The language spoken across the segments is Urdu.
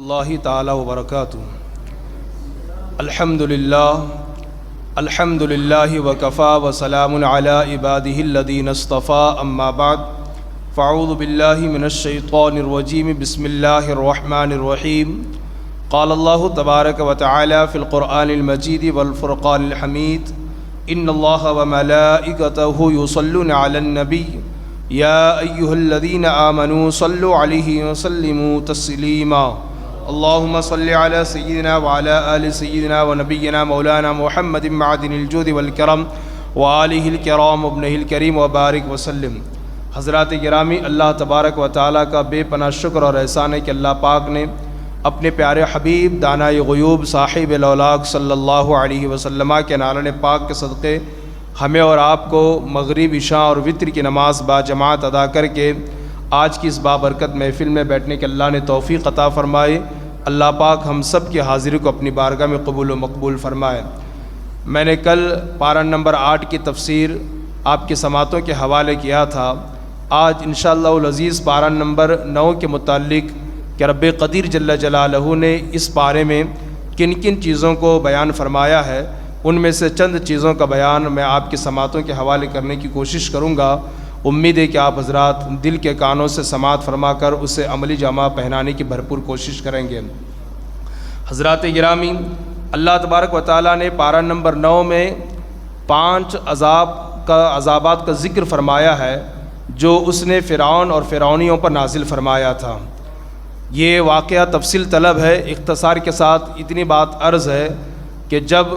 اللہ تعالی وبرکاتہ۔ الحمد للہ وکفا وسلام علی عبادہ الذین اصطفیٰ، اما بعد فاعوذ باللہ من الشیطان الرجیم، بسم اللہ الرحمن الرحیم۔ قال اللہ تبارک وتعالی فی القرآن المجید والفرقان الحمید، ان اللہ وملائکتہ یصلون علی النبی یا ایہا الذین آمنوا صلوا علیہ وسلموا تسلیما۔ اللہم صلی علی سیدنا وعلی آل سیدنا ونبینا مولانا محمد معدن الجود والکرم وآلہ الکرام وابنہ الکریم وبارک وسلم۔ حضرات گرامی، اللہ تبارک و تعالیٰ کا بے پناہ شکر اور احسان ہے کہ اللہ پاک نے اپنے پیارے حبیب دانائے غیوب صاحب الاولاق صلی اللہ علیہ وسلم کے نالان پاک کے صدقے ہمیں اور آپ کو مغرب، عشاء اور وتر کی نماز با جماعت ادا کر کے آج کی اس بابرکت محفل میں بیٹھنے کے اللہ نے توفیق عطا فرمائے۔ اللہ پاک ہم سب کی حاضری کو اپنی بارگاہ میں قبول و مقبول فرمائے۔ میں نے کل پارہ نمبر 8 کی تفسیر آپ کی سماعتوں کے حوالے کیا تھا۔ آج انشاءاللہ العزیز پارہ نمبر 9 کے متعلق کہ رب قدیر جل جلالہ نے اس پارے میں کن کن چیزوں کو بیان فرمایا ہے، ان میں سے چند چیزوں کا بیان میں آپ کی سماعتوں کے حوالے کرنے کی کوشش کروں گا۔ امید ہے کہ آپ حضرات دل کے کانوں سے سماعت فرما کر اسے عملی جامہ پہنانے کی بھرپور کوشش کریں گے۔ حضرات گرامی، اللہ تبارک و تعالیٰ نے پارہ نمبر 9 میں 5 عذابات کا ذکر فرمایا ہے جو اس نے فرعون اور فرعونیوں پر نازل فرمایا تھا۔ یہ واقعہ تفصیل طلب ہے، اختصار کے ساتھ اتنی بات عرض ہے کہ جب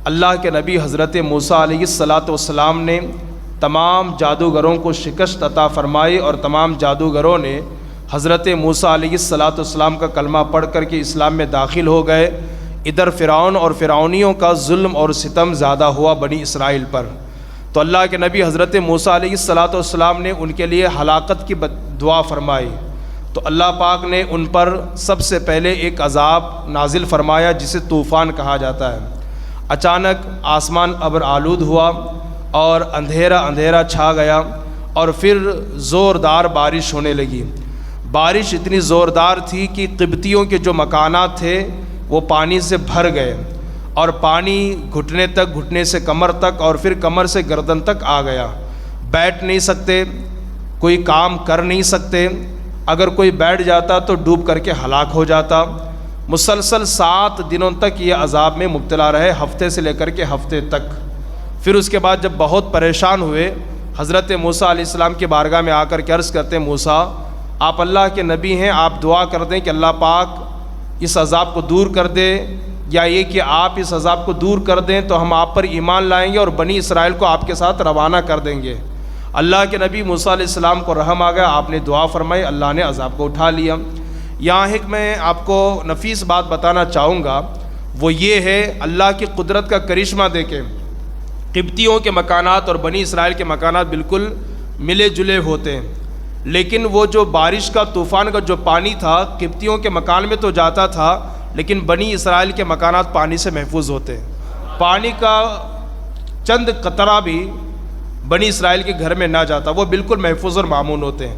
اللہ کے نبی حضرت موسیٰ علیہ السلام نے تمام جادوگروں کو شکست عطا فرمائی اور تمام جادوگروں نے حضرت موسیٰ علیہ السلام کا کلمہ پڑھ کر کے اسلام میں داخل ہو گئے، ادھر فرعون اور فرعونیوں کا ظلم اور ستم زیادہ ہوا بنی اسرائیل پر، تو اللہ کے نبی حضرت موسیٰ علیہ السلام نے ان کے لیے ہلاکت کی دعا فرمائی۔ تو اللہ پاک نے ان پر سب سے پہلے ایک عذاب نازل فرمایا جسے طوفان کہا جاتا ہے۔ اچانک آسمان ابر آلود ہوا اور اندھیرا چھا گیا اور پھر زوردار بارش ہونے لگی۔ بارش اتنی زوردار تھی کہ قبطیوں کے جو مکانات تھے وہ پانی سے بھر گئے، اور پانی گھٹنے سے کمر تک اور پھر کمر سے گردن تک آ گیا۔ بیٹھ نہیں سکتے، کوئی کام کر نہیں سکتے، اگر کوئی بیٹھ جاتا تو ڈوب کر کے ہلاک ہو جاتا۔ مسلسل 7 دنوں تک یہ عذاب میں مبتلا رہے، ہفتے سے لے کر کے ہفتے تک۔ پھر اس کے بعد جب بہت پریشان ہوئے، حضرت موسیٰ علیہ السلام کی بارگاہ میں آ کر کے عرض کرتے ہیں، موسیٰ آپ اللہ کے نبی ہیں، آپ دعا کر دیں کہ اللہ پاک اس عذاب کو دور کر دے، یا یہ کہ آپ اس عذاب کو دور کر دیں تو ہم آپ پر ایمان لائیں گے اور بنی اسرائیل کو آپ کے ساتھ روانہ کر دیں گے۔ اللہ کے نبی موسیٰ علیہ السلام کو رحم آ گیا، آپ نے دعا فرمائی، اللہ نے عذاب کو اٹھا لیا۔ یہاں ایک میں آپ کو نفیس بات بتانا چاہوں گا، وہ یہ ہے اللہ کی قدرت کا کرشمہ دیکھیں۔ قبطیوں کے مکانات اور بنی اسرائیل کے مکانات بالکل ملے جلے ہوتے ہیں، لیکن وہ جو بارش کا طوفان کا جو پانی تھا قبطیوں کے مکان میں تو جاتا تھا، لیکن بنی اسرائیل کے مکانات پانی سے محفوظ ہوتے ہیں۔ پانی کا چند قطرہ بھی بنی اسرائیل کے گھر میں نہ جاتا، وہ بالکل محفوظ اور مامون ہوتے ہیں۔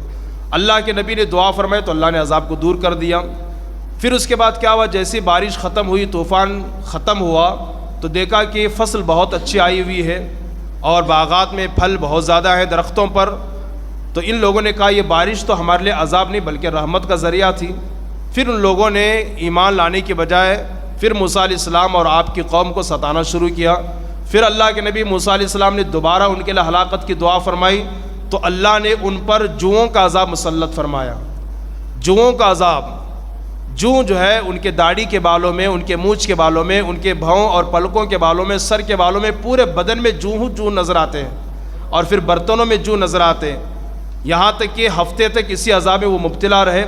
اللہ کے نبی نے دعا فرمائی تو اللہ نے عذاب کو دور کر دیا۔ پھر اس کے بعد کیا ہوا، جیسے بارش ختم ہوئی، طوفان ختم ہوا، تو دیکھا کہ فصل بہت اچھی آئی ہوئی ہے اور باغات میں پھل بہت زیادہ ہیں درختوں پر۔ تو ان لوگوں نے کہا یہ بارش تو ہمارے لیے عذاب نہیں بلکہ رحمت کا ذریعہ تھی۔ پھر ان لوگوں نے ایمان لانے کے بجائے پھر موسیٰ علیہ السلام اور آپ کی قوم کو ستانا شروع کیا۔ پھر اللہ کے نبی موسیٰ علیہ السلام نے دوبارہ ان کے لیے ہلاکت کی دعا فرمائی، تو اللہ نے ان پر جوؤں کا عذاب مسلط فرمایا۔ جوؤں کا عذاب، جو ہے ان کے داڑھی کے بالوں میں، ان کے مونچھ کے بالوں میں، ان کے بھاؤں اور پلکوں کے بالوں میں، سر کے بالوں میں، پورے بدن میں جو نظر آتے ہیں، اور پھر برتنوں میں جو نظر آتے ہیں، یہاں تک کہ ہفتے تک اسی عذاب میں وہ مبتلا رہے۔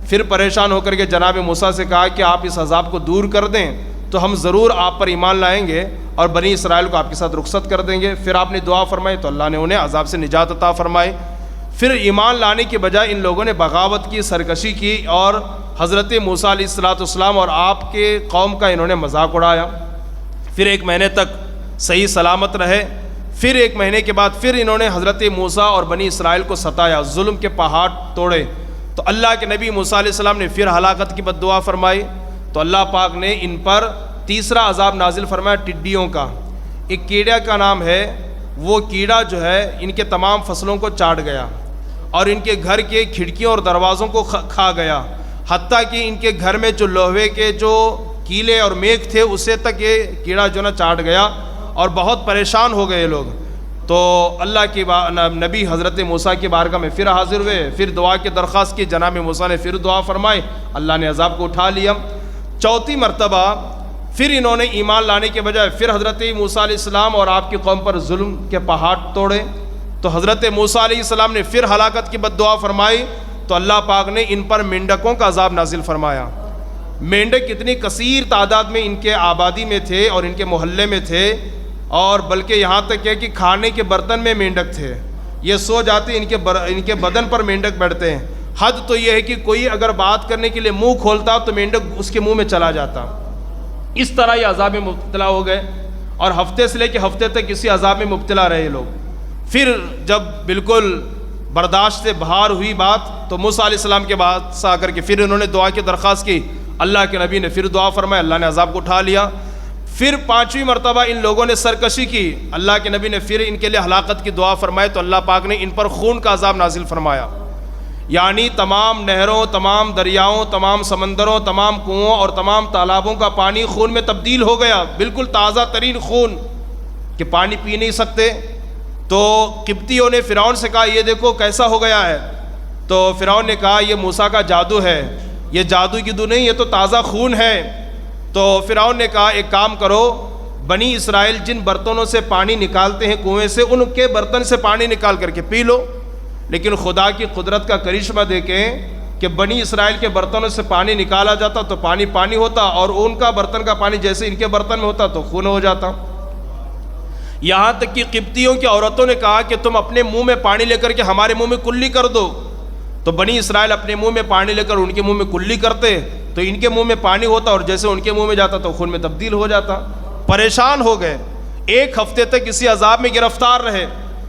پھر پریشان ہو کر کے جناب موسیٰ سے کہا کہ آپ اس عذاب کو دور کر دیں تو ہم ضرور آپ پر ایمان لائیں گے اور بنی اسرائیل کو آپ کے ساتھ رخصت کر دیں گے۔ پھر آپ نے دعا فرمائی تو اللہ نے انہیں عذاب سے نجات عطا فرمائی۔ پھر ایمان لانے کے بجائے ان لوگوں نے بغاوت کی، سرکشی کی، اور حضرت موسیٰ علیہ السلام اور آپ کے قوم کا انہوں نے مذاق اڑایا۔ پھر 1 مہینے تک صحیح سلامت رہے۔ پھر 1 مہینے کے بعد پھر انہوں نے حضرت موسیٰ اور بنی اسرائیل کو ستایا، ظلم کے پہاڑ توڑے۔ تو اللہ کے نبی موسیٰ علیہ السلام نے پھر ہلاکت کی بد دعا فرمائی، تو اللہ پاک نے ان پر تیسرا عذاب نازل فرمایا ٹڈیوں کا۔ ایک کیڑے کا نام ہے، وہ کیڑا جو ہے ان کے تمام فصلوں کو چاٹ گیا اور ان کے گھر کے کھڑکیوں اور دروازوں کو کھا گیا، حتیٰ کہ ان کے گھر میں جو لوہے کے جو کیلے اور میخ تھے اسے تک یہ کیڑا جو نا چاٹ گیا اور بہت پریشان ہو گئے لوگ۔ تو اللہ کی نبی حضرت موسیٰ کی بارگاہ میں پھر حاضر ہوئے، پھر دعا کی درخواست کی، جناب موسیٰ نے پھر دعا فرمائی، اللہ نے عذاب کو اٹھا لیا۔ چوتھی مرتبہ پھر انہوں نے ایمان لانے کے بجائے پھر حضرت موسیٰ علیہ السلام اور آپ کی قوم پر ظلم کے پہاڑ توڑے، تو حضرت موسیٰ علیہ السلام نے پھر ہلاکت کی بد دعا فرمائی، تو اللہ پاک نے ان پر مینڈکوں کا عذاب نازل فرمایا۔ مینڈک اتنی کثیر تعداد میں ان کے آبادی میں تھے اور ان کے محلے میں تھے، اور بلکہ یہاں تک ہے کہ کھانے کے برتن میں مینڈک تھے، یہ سو جاتے ان کے بدن پر مینڈک بیٹھتے ہیں۔ حد تو یہ ہے کہ کوئی اگر بات کرنے کے لیے منہ کھولتا تو مینڈک اس کے منہ میں چلا جاتا۔ اس طرح یہ عذاب میں مبتلا ہو گئے اور ہفتے سے لے کے ہفتے تک اسی عذاب میں مبتلا رہے لوگ۔ پھر جب بالکل برداشت سے باہر ہوئی بات تو موسیٰ علیہ السلام کے بعد سے آ کر کے پھر انہوں نے دعا کی درخواست کی، اللہ کے نبی نے پھر دعا فرمائی، اللہ نے عذاب کو اٹھا لیا۔ پھر پانچویں مرتبہ ان لوگوں نے سرکشی کی، اللہ کے نبی نے پھر ان کے لیے ہلاکت کی دعا فرمائی، تو اللہ پاک نے ان پر خون کا عذاب نازل فرمایا، یعنی تمام نہروں، تمام دریاؤں، تمام سمندروں، تمام کنوؤں اور تمام تالابوں کا پانی خون میں تبدیل ہو گیا، بالکل تازہ ترین خون کہ پانی پی نہیں سکتے۔ تو قبطیوں نے فرعون سے کہا، یہ دیکھو کیسا ہو گیا ہے، تو فرعون نے کہا یہ موسیٰ کا جادو ہے، یہ جادو کی دو نہیں، یہ تو تازہ خون ہے۔ تو فرعون نے کہا ایک کام کرو، بنی اسرائیل جن برتنوں سے پانی نکالتے ہیں کنویں سے، ان کے برتن سے پانی نکال کر کے پی لو۔ لیکن خدا کی قدرت کا کرشمہ دیکھیں کہ بنی اسرائیل کے برتنوں سے پانی نکالا جاتا تو پانی پانی ہوتا، اور ان کا برتن کا پانی جیسے ان کے برتن میں ہوتا تو خون ہو جاتا۔ یہاں تک کہ قبطیوں کی عورتوں نے کہا کہ تم اپنے منہ میں پانی لے کر کے ہمارے منہ میں کلی کر دو، تو بنی اسرائیل اپنے منہ میں پانی لے کر ان کے منہ میں کلی کرتے تو ان کے منہ میں پانی ہوتا اور جیسے ان کے منہ میں جاتا تو خون میں تبدیل ہو جاتا۔ پریشان ہو گئے، ایک ہفتے تک اسی عذاب میں گرفتار رہے۔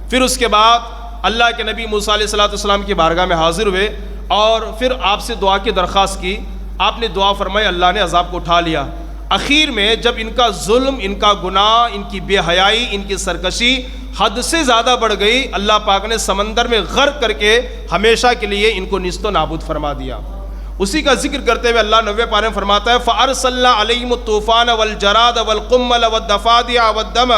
پھر اس کے بعد اللہ کے نبی موسیٰ علیہ السلام کی بارگاہ میں حاضر ہوئے اور پھر آپ سے دعا کی درخواست کی، آپ نے دعا فرمائی، اللہ نے عذاب کو اٹھا لیا۔ اخیر میں جب ان کا ظلم، ان کا گناہ، ان کی بے حیائی، ان کی سرکشی حد سے زیادہ بڑھ گئی، اللہ پاک نے سمندر میں غرق کر کے ہمیشہ کے لیے ان کو نیست و نابود فرما دیا۔ اسی کا ذکر کرتے ہوئے اللہ 90 پارے میں فرماتا ہے، فَأَرْسَلْنَا عَلَيْهِمُ الطُّوفَانَ وَالْجَرَادَ وَالْقُمَّلَ وَالضَّفَادِعَ وَالدَّمَ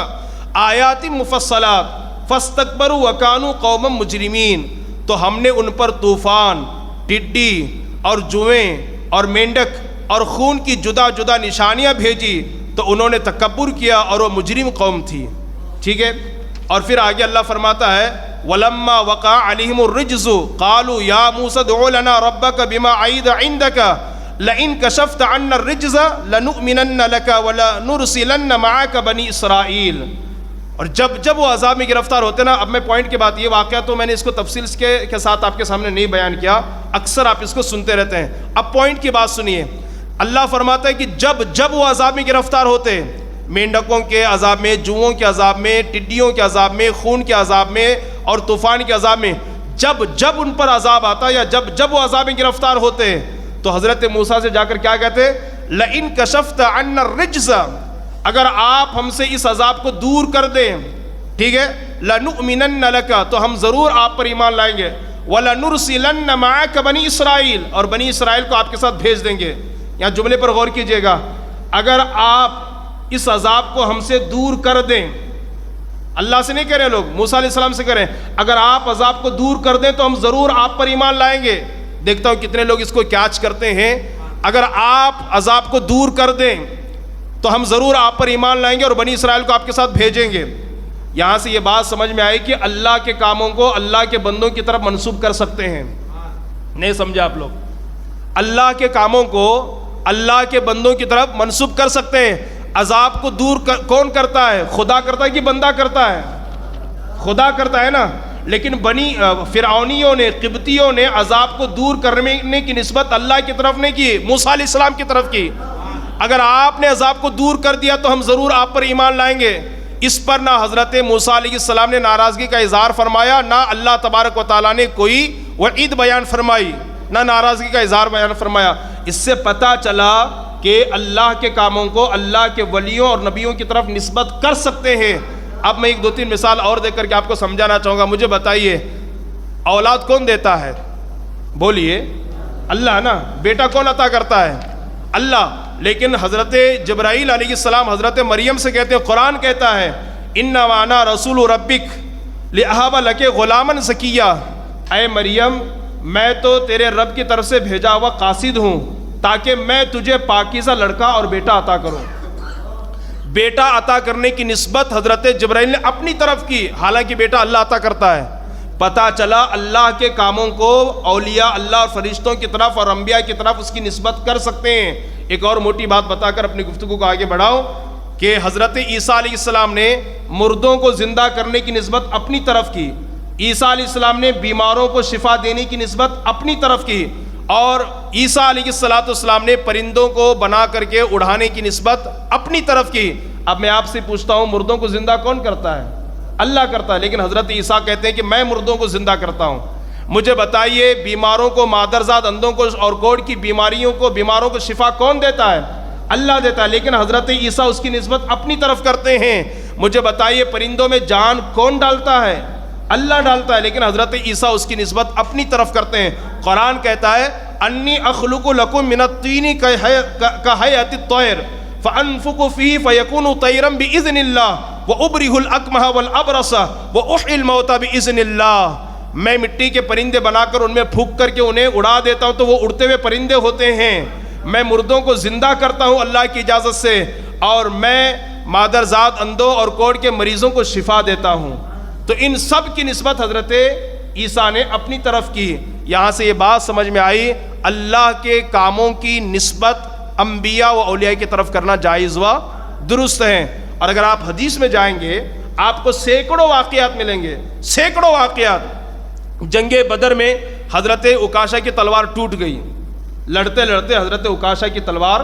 آیَاتٍ مُفَصَّلَاتٍ فَاسْتَكْبَرُوا وَكَانُوا قَوْمًا مُجْرِمِينَ۔ تو ہم نے ان پر طوفان، ٹڈی اور جوئیں اور مینڈک اور خون کی جدا جدا نشانیاں بھیجی، تو انہوں نے تکبر کیا اور وہ مجرم قوم تھی۔ ٹھیک ہے، اور پھر آگے اللہ فرماتا ہے، وَلَمَّا وَقَعَ عَلَيْهِمُ الرِّجْزُ قَالُوا يَا مُوسَى ادْعُ لَنَا رَبَّكَ بِمَا عَهِدَ عِندَكَ لَئِن كَشَفْتَ عَنَّا الرِّجْزَ لَنُؤْمِنَنَّ لَكَ وَلَنُرْسِلَنَّ مَعَكَ بَنِي إِسْرَائِيلَ۔ اور جب وہ عذاب میں گرفتار ہوتے نا، اب میں پوائنٹ کی بات، یہ واقعہ تو میں نے اس کو تفصیل کے ساتھ آپ کے سامنے نہیں بیان کیا، اکثر آپ اس کو سنتے رہتے ہیں۔ اب پوائنٹ کی بات سنیے، اللہ فرماتا ہے کہ جب وہ عذاب میں گرفتار ہوتے، مینڈکوں کے عذاب میں، جوؤں کے عذاب میں، ٹڈیوں کے عذاب میں، خون کے عذاب میں اور طوفان کے عذاب میں، جب ان پر عذاب آتا یا جب وہ عذاب میں گرفتار ہوتے تو حضرت موسیٰ سے جا کر کیا کہتے، لَئِن كَشَفْتَ عَنَّا الرِّجْزَ، اگر آپ ہم سے اس عذاب کو دور کر دیں، ٹھیک ہے، لَنُؤْمِنَنَّ لَكَ، تو ہم ضرور آپ پر ایمان لائیں گے، وَلَنُرْسِلَنَّ مَعَكَ بَنِي إِسْرَائِيلَ، اور بنی اسرائیل کو آپ کے ساتھ بھیج دیں گے۔ یہاں جملے پر غور کیجئے گا، اگر آپ اس عذاب کو ہم سے دور کر دیں، اللہ سے نہیں کہہ رہے لوگ، موسیٰ علیہ السلام سے کہہ رہے ہیں، اگر آپ عذاب کو دور کر دیں تو ہم ضرور آپ پر ایمان لائیں گے۔ دیکھتا ہوں کتنے لوگ اس کو کیچ کرتے ہیں، اگر آپ عذاب کو دور کر دیں تو ہم ضرور آپ پر ایمان لائیں گے اور بنی اسرائیل کو آپ کے ساتھ بھیجیں گے۔ یہاں سے یہ بات سمجھ میں آئی کہ اللہ کے کاموں کو اللہ کے بندوں کی طرف منسوب کر سکتے ہیں، نہیں سمجھے آپ لوگ؟ اللہ کے کاموں کو اللہ کے بندوں کی طرف منسوب کر سکتے ہیں۔ عذاب کو دور کون کرتا ہے؟ خدا کرتا ہے کہ بندہ کرتا ہے؟ خدا کرتا ہے نا۔ لیکن فرعونیوں نے، قبطیوں نے عذاب کو دور کرنے کی نسبت اللہ کی طرف نہیں کی، موسیٰ علیہ السلام کی طرف کی۔ اگر آپ نے عذاب کو دور کر دیا تو ہم ضرور آپ پر ایمان لائیں گے۔ اس پر نہ حضرت موسیٰ علیہ السلام نے ناراضگی کا اظہار فرمایا، نہ اللہ تبارک و تعالیٰ نے کوئی وعید بیان فرمائی۔ نہ ناراضگی کا اظہار بیان فرمایا۔ اس سے پتہ چلا کہ اللہ کے کاموں کو اللہ کے ولیوں اور نبیوں کی طرف نسبت کر سکتے ہیں۔ اب میں ایک دو تین مثال اور دے کر کے آپ کو سمجھانا چاہوں گا۔ مجھے بتائیے اولاد کون دیتا ہے؟ بولیے اللہ نا۔ بیٹا کون عطا کرتا ہے؟ اللہ۔ لیکن حضرت جبرائیل علیہ السلام حضرت مریم سے کہتے ہیں، قرآن کہتا ہے اِنَّ وَأَنَا رَسُولُ رَبِّكَ لِأَهَبَ لَكَ غُلَامًا زَكِيًّا، اے مریم میں تو تیرے رب کی طرف سے بھیجا ہوا قاصد ہوں تاکہ میں تجھے پاکیزہ لڑکا اور بیٹا عطا کروں۔ بیٹا عطا کرنے کی نسبت حضرت جبرائیل نے اپنی طرف کی، حالانکہ بیٹا اللہ عطا کرتا ہے۔ پتہ چلا اللہ کے کاموں کو اولیاء اللہ اور فرشتوں کی طرف اور انبیاء کی طرف اس کی نسبت کر سکتے ہیں۔ ایک اور موٹی بات بتا کر اپنی گفتگو کو آگے بڑھاؤ کہ حضرت عیسیٰ علیہ السلام نے مردوں کو زندہ کرنے کی نسبت اپنی طرف کی، عیسیٰ علیہ السلام نے بیماروں کو شفا دینے کی نسبت اپنی طرف کی، اور عیسیٰ علیہ السلام نے پرندوں کو بنا کر کے اڑانے کی نسبت اپنی طرف کی۔ اب میں آپ سے پوچھتا ہوں مردوں کو زندہ کون کرتا ہے؟ اللہ کرتا ہے، لیکن حضرت عیسیٰ کہتے ہیں کہ میں مردوں کو زندہ کرتا ہوں۔ مجھے بتائیے بیماروں کو، مادرزاد اندھوں کو اور کوڑ کی بیماروں کو شفا کون دیتا ہے؟ اللہ دیتا ہے، لیکن حضرت عیسیٰ اس کی نسبت اپنی طرف کرتے ہیں۔ مجھے بتائیے پرندوں میں جان کون ڈالتا ہے؟ اللہ ڈالتا ہے، لیکن حضرت عیسیٰ اس کی نسبت اپنی طرف کرتے ہیں۔ قرآن کہتا ہے انی اخلق لکم من الطین کہیئۃ الطیر فانفخ فیہ فیکون طیرا باذن اللہ وابرئ الاکمہ والابرص واحیی الموتى باذن اللہ۔ میں مٹی کے پرندے بنا کر ان میں پھونک کر کے انہیں اڑا دیتا ہوں تو وہ اڑتے ہوئے پرندے ہوتے ہیں۔ میں مردوں کو زندہ کرتا ہوں اللہ کی اجازت سے، اور میں مادرزاد اندھوں اور کوڑ کے مریضوں کو شفا دیتا ہوں۔ تو ان سب کی نسبت حضرت عیسیٰ نے اپنی طرف کی۔ یہاں سے یہ بات سمجھ میں آئی اللہ کے کاموں کی نسبت انبیاء و اولیاء کی طرف کرنا جائز و درست ہے۔ اور اگر آپ حدیث میں جائیں گے آپ کو سینکڑوں واقعات ملیں گے، سینکڑوں واقعات۔ جنگ بدر میں حضرت عکاشہ کی تلوار ٹوٹ گئی، لڑتے لڑتے حضرت عکاشہ کی تلوار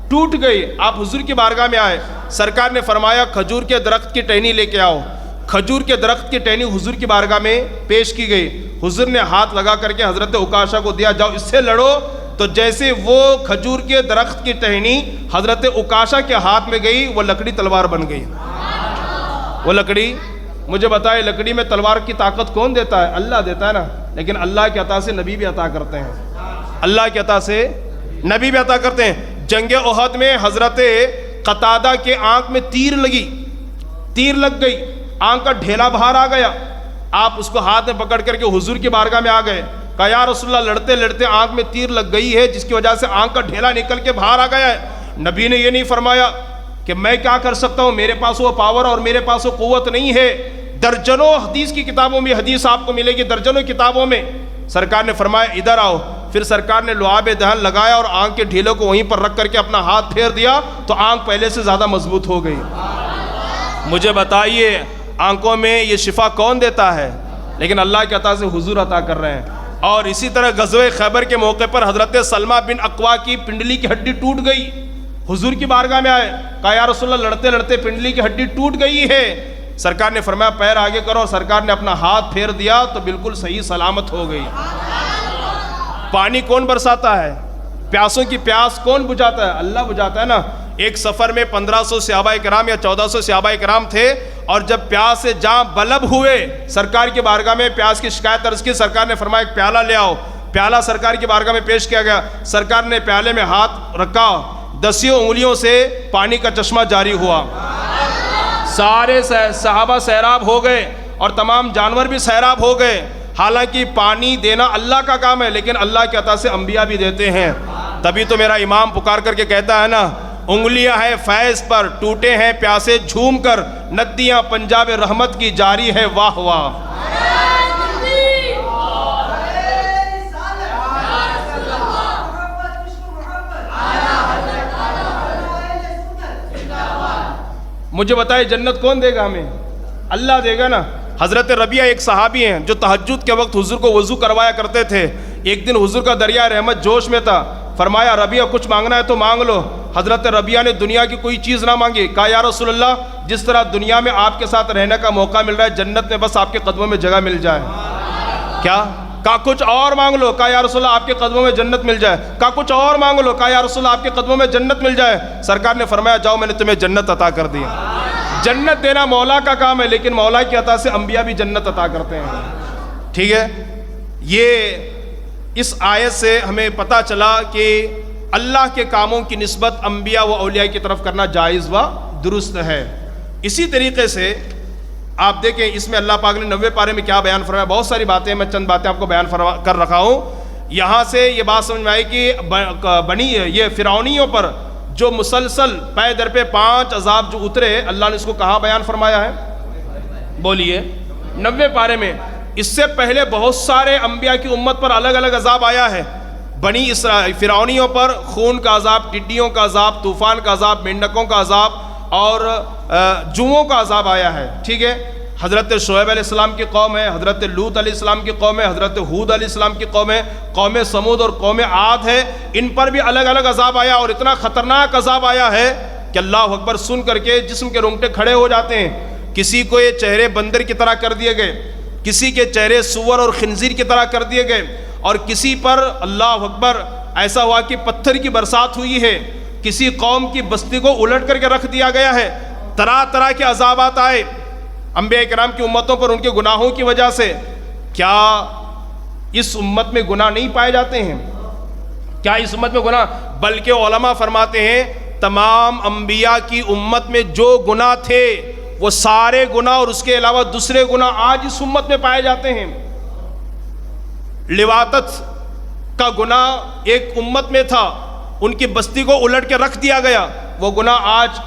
ٹوٹ گئی۔ آپ حضور کی بارگاہ میں آئے، سرکار نے فرمایا کھجور کے درخت کی ٹہنی لے کے آؤ۔ کھجور کے درخت کی ٹہنی حضور کی بارگاہ میں پیش کی گئی۔ حضور نے ہاتھ لگا کر کے حضرت عکاشہ کو دیا، جاؤ اس سے لڑو۔ تو جیسے وہ کھجور کے درخت کی ٹہنی حضرت عکاشہ کے ہاتھ میں گئی، وہ لکڑی تلوار بن گئی۔ وہ لکڑی، مجھے بتائے لکڑی میں تلوار کی طاقت کون دیتا ہے؟ اللہ دیتا ہے نا، لیکن اللہ کے عطا سے نبی بھی عطا کرتے ہیں، اللہ کے عطا سے نبی بھی عطا کرتے ہیں۔ جنگ احد میں حضرت قتادہ کے آنکھ میں تیر لگ گئی، آنکھ کا ڈھیلا باہر آ گیا۔ آپ اس کو ہاتھ میں پکڑ کر کے حضور کی بارگاہ میں آ گئے، کہا یا رسول اللہ لڑتے لڑتے آنکھ میں تیر لگ گئی ہے جس کی وجہ سے آنکھ کا ڈھیلا نکل کے باہر آ گیا ہے۔ نبی نے یہ نہیں فرمایا کہ میں کیا کر سکتا ہوں، میرے پاس وہ پاور اور میرے پاس وہ قوت نہیں ہے۔ درجنوں حدیث کی کتابوں میں حدیث آپ کو ملے گی، درجنوں کتابوں میں۔ سرکار نے فرمایا ادھر آؤ، پھر سرکار نے لعاب دہن لگایا اور آنکھ کے ڈھیلوں کو وہیں پر رکھ کر کے اپنا ہاتھ پھیر دیا تو آنکھ پہلے سے زیادہ مضبوط ہو گئی۔ مجھے بتائیے آنکھوں میں یہ شفا کون دیتا ہے؟ لیکن اللہ کے عطا سے حضور عطا کر رہے ہیں۔ اور اسی طرح غزوہ خیبر کے موقع پر حضرت سلمہ بن اقوا کی پنڈلی کی ہڈی ٹوٹ گئی، حضور کی بارگاہ میں آئے، کہا یا رسول اللہ لڑتے لڑتے پنڈلی کی ہڈی ٹوٹ گئی ہے۔ سرکار نے فرمایا پیر آگے کرو، سرکار نے اپنا ہاتھ پھیر دیا تو بالکل صحیح سلامت ہو گئی۔ پانی کون برساتا ہے؟ پیاسوں کی پیاس کون بجھاتا ہے؟ اللہ بجھاتا ہے نا۔ ایک سفر میں 1500 صحابہ کرام یا 1400 صحابہ کرام تھے، اور جب پیاس سے جاں بلب ہوئے سرکار کی بارگاہ میں پیاس کی شکایت عرض کی، سرکار نے فرمایا ایک پیالہ لے آؤ۔ پیالہ سرکار کی بارگاہ میں پیش کیا گیا، سرکار نے پیالے میں ہاتھ رکھا، 10 انگلیوں سے پانی کا چشمہ جاری ہوا، سارے صحابہ سیراب ہو گئے اور تمام جانور بھی سیراب ہو گئے۔ حالانکہ پانی دینا اللہ کا کام ہے، لیکن اللہ کے عطا سے انبیاء بھی دیتے ہیں۔ تبھی تو میرا امام پکار کر کے کہتا ہے نا، انگلیاں ہیں فیض پر، ٹوٹے ہیں پیاسے جھوم کر، ندیاں پنجاب رحمت کی جاری ہے، واہ واہ۔ مجھے بتائے جنت کون دے گا ہمیں؟ اللہ دے گا نا۔ حضرت ربیعہ ایک صحابی ہیں جو تہجد کے وقت حضور کو وضو کروایا کرتے تھے۔ ایک دن حضور کا دریا رحمت جوش میں تھا، فرمایا ربیعہ کچھ مانگنا ہے تو مانگ لو۔ حضرت ربیعہ نے دنیا کی کوئی چیز نہ مانگی، کہا یا رسول اللہ جس طرح دنیا میں آپ کے ساتھ رہنے کا موقع مل رہا ہے، جنت میں بس آپ کے قدموں میں جگہ مل جائے۔ کیا کہا کچھ اور مانگ لو، کہا یا رسول اللہ آپ کے قدموں میں جنت مل جائے، کہا کچھ اور مانگ لو، کہا یا رسول اللہ آپ کے قدموں میں جنت مل جائے۔ سرکار نے فرمایا جاؤ میں نے تمہیں جنت عطا کر دی۔ جنت دینا مولا کا کام ہے، لیکن مولا کی عطا سے انبیاء بھی جنت عطا کرتے ہیں، ٹھیک ہے۔ یہ اس آیت سے ہمیں پتہ چلا کہ اللہ کے کاموں کی نسبت انبیاء و اولیاء کی طرف کرنا جائز و درست ہے۔ اسی طریقے سے آپ دیکھیں اس میں اللہ پاک نے 90 پارے میں کیا بیان فرمایا، بہت ساری باتیں، میں چند باتیں آپ کو بیان کر رکھا ہوں۔ یہاں سے یہ بات سمجھ میں آئی کہ یہ فرعونیوں پر جو مسلسل پے در پہ 5 عذاب جو اترے، اللہ نے اس کو کہاں بیان فرمایا ہے؟ بولیے 90 پارے میں۔ اس سے پہلے بہت سارے انبیاء کی امت پر الگ الگ عذاب آیا ہے۔ بنی اسرائیل فرعونیوں پر خون کا عذاب، ٹڈیوں کا عذاب، طوفان کا عذاب، مینڈکوں کا عذاب اور جوؤں کا عذاب آیا ہے، ٹھیک ہے۔ حضرت شعیب علیہ السلام کی قوم ہے، حضرت لوط علیہ السلام کی قوم ہے، حضرت ہود علیہ السلام کی قوم ہے، قوم سمود اور قوم عاد ہے، ان پر بھی الگ الگ عذاب آیا، اور اتنا خطرناک عذاب آیا ہے کہ اللہ اکبر سن کر کے جسم کے رونگٹے کھڑے ہو جاتے ہیں۔ کسی کو یہ چہرے بندر کی طرح کر دیے گئے، کسی کے چہرے سور اور خنزیر کی طرح کر دیے گئے، اور کسی پر اللہ اکبر ایسا ہوا کہ پتھر کی برسات ہوئی ہے، کسی قوم کی بستی کو الٹ کر کے رکھ دیا گیا ہے۔ طرح طرح کے عذابات آئے انبیاء کرام کی امتوں پر ان کے گناہوں کی وجہ سے۔ کیا اس امت میں گناہ نہیں پائے جاتے ہیں؟ کیا اس امت میں گناہ؟ بلکہ علماء فرماتے ہیں تمام انبیاء کی امت میں جو گناہ تھے وہ سارے گناہ اور اس کے علاوہ دوسرے گناہ آج اس امت میں پائے جاتے ہیں۔ لواطت کا گناہ ایک امت میں تھا، ان کی بستی کو الٹ کے رکھ دیا گیا، وہ گناہ آج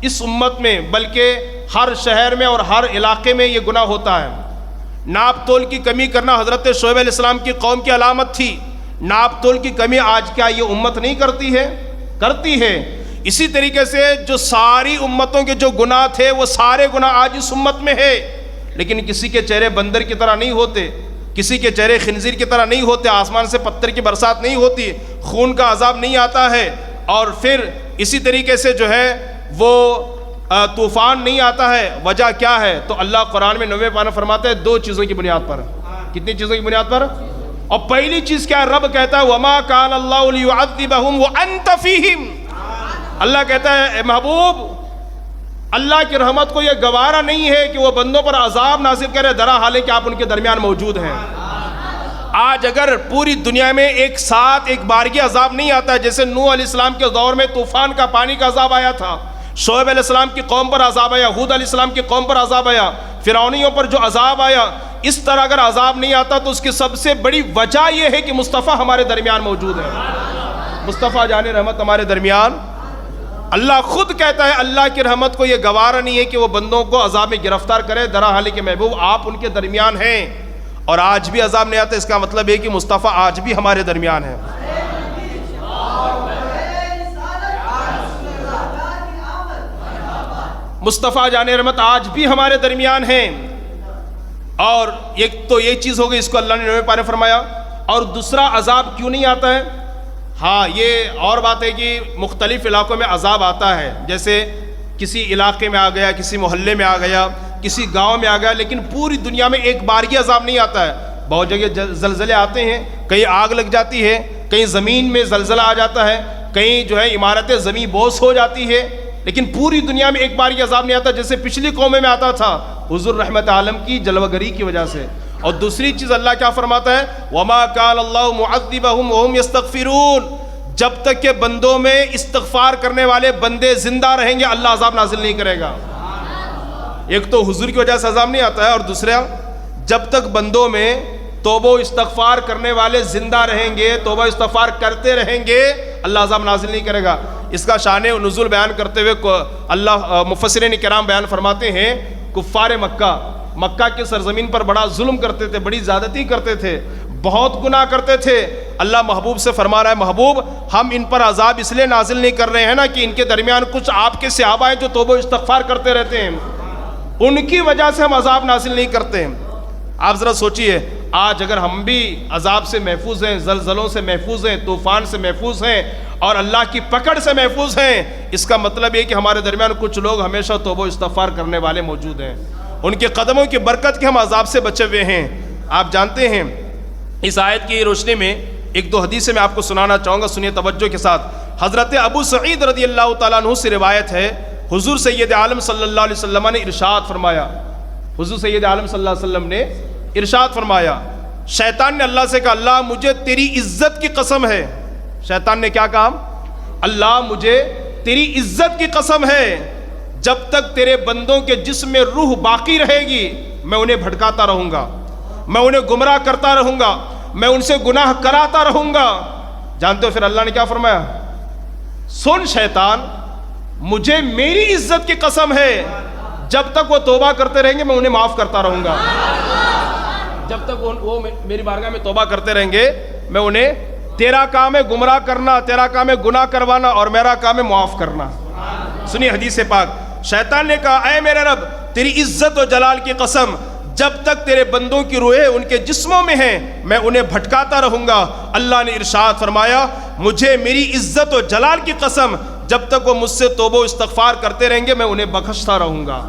اس امت میں بلکہ ہر شہر میں اور ہر علاقے میں یہ گناہ ہوتا ہے۔ ناپ تول کی کمی کرنا حضرت شعیب علیہ السلام کی قوم کی علامت تھی، ناپ تول کی کمی آج کیا یہ امت نہیں کرتی ہے؟ کرتی ہے۔ اسی طریقے سے جو ساری امتوں کے جو گناہ تھے وہ سارے گناہ آج اس امت میں ہے، لیکن کسی کے چہرے بندر کی طرح نہیں ہوتے، کسی کے چہرے خنزیر کی طرح نہیں ہوتے، آسمان سے پتھر کی برسات نہیں ہوتی، خون کا عذاب نہیں آتا ہے، اور پھر اسی طریقے سے جو ہے وہ طوفان نہیں آتا ہے۔ وجہ کیا ہے؟ تو اللہ قرآن میں 90 پارہ فرماتا ہے 2 چیزوں کی بنیاد پر۔ کتنی چیزوں کی بنیاد پر؟ اور پہلی چیز کیا ہے؟ رب کہتا ہے وَمَا كَانَ اللَّهُ لِيُعَذِّبَهُمْ وَأَنْتَ فِيهِمْ۔ اللہ کہتا ہے اے محبوب، اللہ کی رحمت کو یہ گوارا نہیں ہے کہ وہ بندوں پر عذاب نازل کرے درا حالے کہ آپ ان کے درمیان موجود ہیں۔ آج اگر پوری دنیا میں ایک ساتھ ایک بارگی عذاب نہیں آتا ہے، جیسے نوح علیہ السلام کے دور میں طوفان کا پانی کا عذاب آیا تھا، شعیب علیہ السلام کی قوم پر عذاب آیا، ہود علیہ السلام کی قوم پر عذاب آیا، فرعونیوں پر جو عذاب آیا، اس طرح اگر عذاب نہیں آتا تو اس کی سب سے بڑی وجہ یہ ہے کہ مصطفیٰ ہمارے درمیان موجود ہے، مصطفیٰ جان رحمت ہمارے درمیان۔ اللہ خود کہتا ہے اللہ کی رحمت کو یہ گوارا نہیں ہے کہ وہ بندوں کو عذاب میں گرفتار کرے درا حالے کہ محبوب آپ ان کے درمیان ہیں، اور آج بھی عذاب نہیں آتا، اس کا مطلب ہے کہ مصطفیٰ آج بھی ہمارے درمیان ہے۔ مصطفیٰ جان رحمت آج بھی ہمارے درمیان ہیں۔ اور ایک تو یہ چیز ہو گئی، اس کو اللہ نے 90 پارے فرمایا۔ اور دوسرا عذاب کیوں نہیں آتا ہے؟ ہاں یہ اور بات ہے کہ مختلف علاقوں میں عذاب آتا ہے، جیسے کسی علاقے میں آ گیا، کسی محلے میں آ گیا، کسی گاؤں میں آ گیا، لیکن پوری دنیا میں ایک بارگی عذاب نہیں آتا ہے۔ بہت جگہ زلزلے آتے ہیں، کہیں آگ لگ جاتی ہے، کہیں زمین میں زلزلہ آ جاتا ہے، کہیں جو ہے عمارتیں زمین بوس ہو جاتی ہے، لیکن پوری دنیا میں ایک بارگی عذاب نہیں آتا جیسے پچھلی قومیں میں آتا تھا حضور رحمت عالم کی جلوہ گری کی وجہ سے۔ اور دوسری چیز اللہ کیا فرماتا ہے؟ وَمَا كَانَ اللَّهُ مُعَذِّبَهُمْ وَهُمْ يَسْتَغْفِرُونَ، جب تک کہ بندوں میں استغفار کرنے والے بندے زندہ رہیں گے اللہ عذاب نازل نہیں کرے گا۔ ایک تو حضور کی وجہ سے عذاب نہیں آتا ہے، اور دوسرا جب تک بندوں میں توبہ و استغفار کرنے والے زندہ رہیں گے، توبہ و استغفار کرتے رہیں گے، اللہ عذاب نازل نہیں کرے گا۔ اس کا شان نزول بیان کرتے ہوئے اللہ مفسرین کرام بیان فرماتے ہیں کفار مکہ کے سرزمین پر بڑا ظلم کرتے تھے، بڑی زیادتی کرتے تھے، بہت گناہ کرتے تھے۔ اللہ محبوب سے فرما رہا ہے محبوب ہم ان پر عذاب اس لیے نازل نہیں کر رہے ہیں نا کہ ان کے درمیان کچھ آپ کے صحابہ ہیں جو توبہ و استغفار کرتے رہتے ہیں، ان کی وجہ سے ہم عذاب نازل نہیں کرتے ہیں۔ آپ ذرا سوچئے آج اگر ہم بھی عذاب سے محفوظ ہیں، زلزلوں سے محفوظ ہیں، طوفان سے محفوظ ہیں اور اللہ کی پکڑ سے محفوظ ہیں، اس کا مطلب یہ کہ ہمارے درمیان کچھ لوگ ہمیشہ توبہ و استغفار کرنے والے موجود ہیں، ان کے قدموں کی برکت کے ہم عذاب سے بچے ہوئے ہیں۔ آپ جانتے ہیں اس آیت کی روشنی میں ایک دو حدیثیں میں آپ کو سنانا چاہوں گا، سنیے توجہ کے ساتھ۔ حضرت ابو سعید رضی اللہ تعالیٰ عنہ سے روایت ہے، حضور سید عالم صلی اللہ علیہ وسلم نے ارشاد فرمایا، حضور سید عالم صلی اللہ علیہ وسلم نے ارشاد فرمایا، شیطان نے اللہ سے کہا، اللہ مجھے تیری عزت کی قسم ہے۔ شیطان نے کیا کہا؟ اللہ مجھے تیری عزت کی قسم ہے، جب تک تیرے بندوں کے جسم میں روح باقی رہے گی میں انہیں بھٹکاتا رہوں گا، میں انہیں گمراہ کرتا رہوں گا، میں ان سے گناہ کراتا رہوں گا۔ جانتے ہو پھر اللہ نے کیا فرمایا؟ سن شیطان، مجھے میری عزت کی قسم ہے، جب تک وہ توبہ کرتے رہیں گے میں انہیں معاف کرتا رہوں گا۔ جب تک وہ میری بارگاہ میں توبہ کرتے رہیں گے میں انہیں، تیرا کام ہے گمراہ کرنا، تیرا کام ہے گناہ کروانا، اور میرا کام ہے معاف کرنا۔ سنیے حدیث پاک، شیطان نے کہا، اے میرے رب تیری عزت و جلال کی قسم، جب تک تیرے بندوں کی روحیں ان کے جسموں میں ہیں میں انہیں بھٹکاتا رہوں گا۔ اللہ نے ارشاد فرمایا، مجھے میری عزت و جلال کی قسم، جب تک وہ مجھ سے توبہ و استغفار کرتے رہیں گے میں انہیں بخشتا رہوں گا۔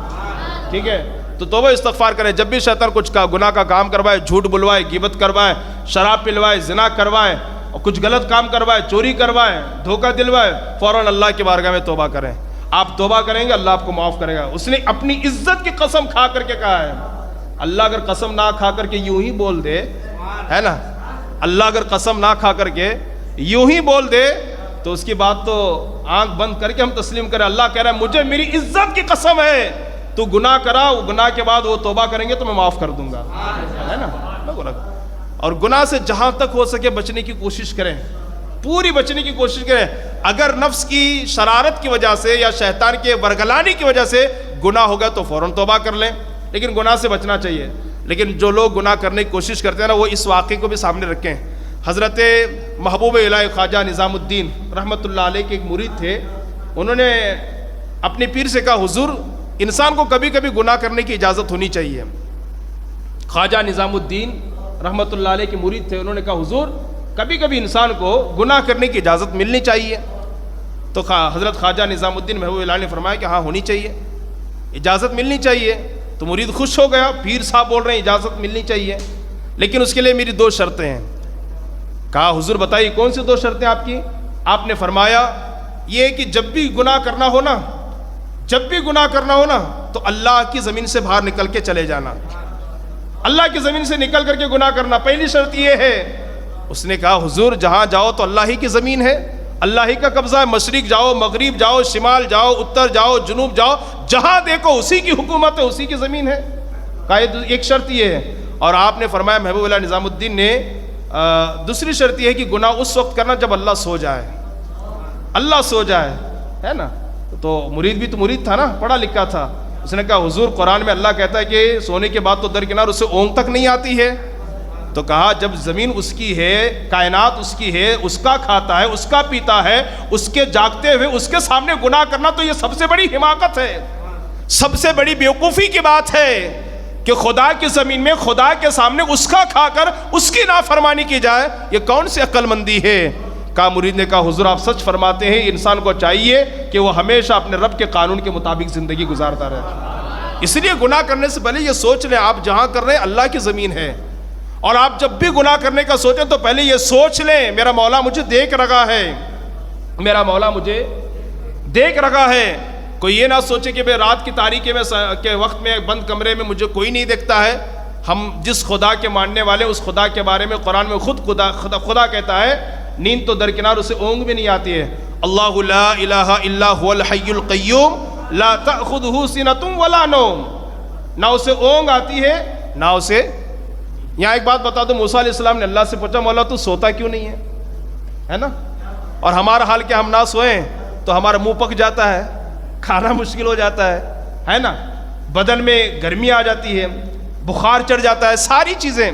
ٹھیک ہے، تو توبہ استغفار کریں۔ جب بھی شیطان کچھ گناہ کا کام کروائے، جھوٹ بلوائے، غیبت کروائے، شراب پلوائے، زنا کروائے، اور کچھ غلط کام کروائے، چوری کروائے، دھوکہ دلوائے، فوراً اللہ کی بارگاہ میں توبہ کریں۔ آپ توبہ کریں گے اللہ آپ کو معاف کرے گا۔ اس نے اپنی عزت کی قسم کھا کر کے کہا ہے۔ اللہ اگر قسم نہ کھا کر کے یوں ہی بول دے، ہے نا، اللہ اگر قسم نہ کھا کر کے یوں ہی بول دے تو اس کی بات تو آنکھ بند کر کے ہم تسلیم کریں۔ اللہ کہہ رہا ہے مجھے میری عزت کی قسم ہے، تو گناہ کرا، وہ گناہ کے بعد وہ توبہ کریں گے تو میں معاف کر دوں گا، ہے نا۔ اور گناہ سے جہاں تک ہو سکے بچنے کی کوشش کریں، پوری بچنے کی کوشش کریں۔ اگر نفس کی شرارت کی وجہ سے یا شیطان کے ورگلانی کی وجہ سے گناہ ہو گیا تو فوراً توبہ کر لیں، لیکن گناہ سے بچنا چاہیے۔ لیکن جو لوگ گناہ کرنے کی کوشش کرتے ہیں نا، وہ اس واقعے کو بھی سامنے رکھیں۔ حضرت محبوب الہی خواجہ نظام الدین رحمۃ اللہ علیہ کے ایک مرید تھے، انہوں نے اپنے پیر سے کہا، حضور انسان کو کبھی کبھی گناہ کرنے کی اجازت ہونی چاہیے۔ خواجہ نظام الدین رحمۃ اللہ علیہ کے مرید تھے، انہوں نے کہا، حضور کبھی کبھی انسان کو گناہ کرنے کی اجازت ملنی چاہیے۔ تو حضرت خواجہ نظام الدین محبوب الہی نے فرمایا کہ ہاں ہونی چاہیے، اجازت ملنی چاہیے۔ تو مرید خوش ہو گیا، پیر صاحب بول رہے ہیں اجازت ملنی چاہیے، لیکن اس کے لیے میری 2 شرطیں ہیں۔ کہا حضور بتائیے کون سی 2 شرطیں آپ کی؟ آپ نے فرمایا یہ کہ جب بھی گناہ کرنا ہو نا تو اللہ کی زمین سے باہر نکل کے چلے جانا، اللہ کی زمین سے نکل کر کے گناہ کرنا، پہلی شرط یہ ہے۔ اس نے کہا حضور جہاں جاؤ تو اللہ ہی کی زمین ہے، اللہ ہی کا قبضہ ہے، مشرق جاؤ، مغرب جاؤ، شمال جاؤ، اتر جاؤ، جنوب جاؤ، جہاں دیکھو اسی کی حکومت ہے، اسی کی زمین ہے۔ کہا ایک شرط یہ ہے۔ اور آپ نے فرمایا محبوب اللہ نظام الدین نے دوسری شرط یہ ہے کہ گناہ اس وقت کرنا جب اللہ سو جائے، اللہ سو جائے، ہے نا۔ تو مرید بھی تو مرید تھا نا، پڑھا لکھا تھا۔ اس نے کہا حضور قرآن میں اللہ کہتا ہے کہ سونے کے بعد تو درکنار اسے اونگ تک نہیں آتی ہے۔ تو کہا جب زمین اس کی ہے، کائنات اس کی ہے، اس کا کھاتا ہے، اس کا پیتا ہے، اس کے جاگتے ہوئے اس کے سامنے گناہ کرنا تو یہ سب سے بڑی حماقت ہے، سب سے بڑی بیوقوفی کی بات ہے کہ خدا کی زمین میں خدا کے سامنے اس کا کھا کر اس کی نافرمانی کی جائے، یہ کون سی عقل مندی ہے؟ کہا مرید نے کہا حضور آپ سچ فرماتے ہیں، انسان کو چاہیے کہ وہ ہمیشہ اپنے رب کے قانون کے مطابق زندگی گزارتا رہے۔ اس لیے گناہ کرنے سے پہلے یہ سوچ لیں آپ جہاں کر رہے ہیں اللہ کی زمین ہے، اور آپ جب بھی گناہ کرنے کا سوچیں تو پہلے یہ سوچ لیں میرا مولا مجھے دیکھ رہا ہے، میرا مولا مجھے دیکھ رہا ہے۔ کوئی یہ نہ سوچے کہ رات کی تاریکی میں کے وقت میں بند کمرے میں مجھے کوئی نہیں دیکھتا ہے۔ ہم جس خدا کے ماننے والے اس خدا کے بارے میں قرآن میں خود خدا کہتا ہے نیند تو درکنار اسے اونگ بھی نہیں آتی ہے۔ اللہ لا الہ الا هو الحی القیوم لا تأخذہ سنۃ ولا نوم، نہ اسے اونگ آتی ہے نہ اسے۔ یہاں ایک بات بتا دو، موسیٰ علیہ السلام نے اللہ سے پوچھا مولا تو سوتا کیوں نہیں ہے نا؟ اور ہمارا حال کیا، ہم نہ سوئیں تو ہمارا منہ پک جاتا ہے، کھانا مشکل ہو جاتا ہے نا، بدن میں گرمی آ جاتی ہے، بخار چڑھ جاتا ہے، ساری چیزیں،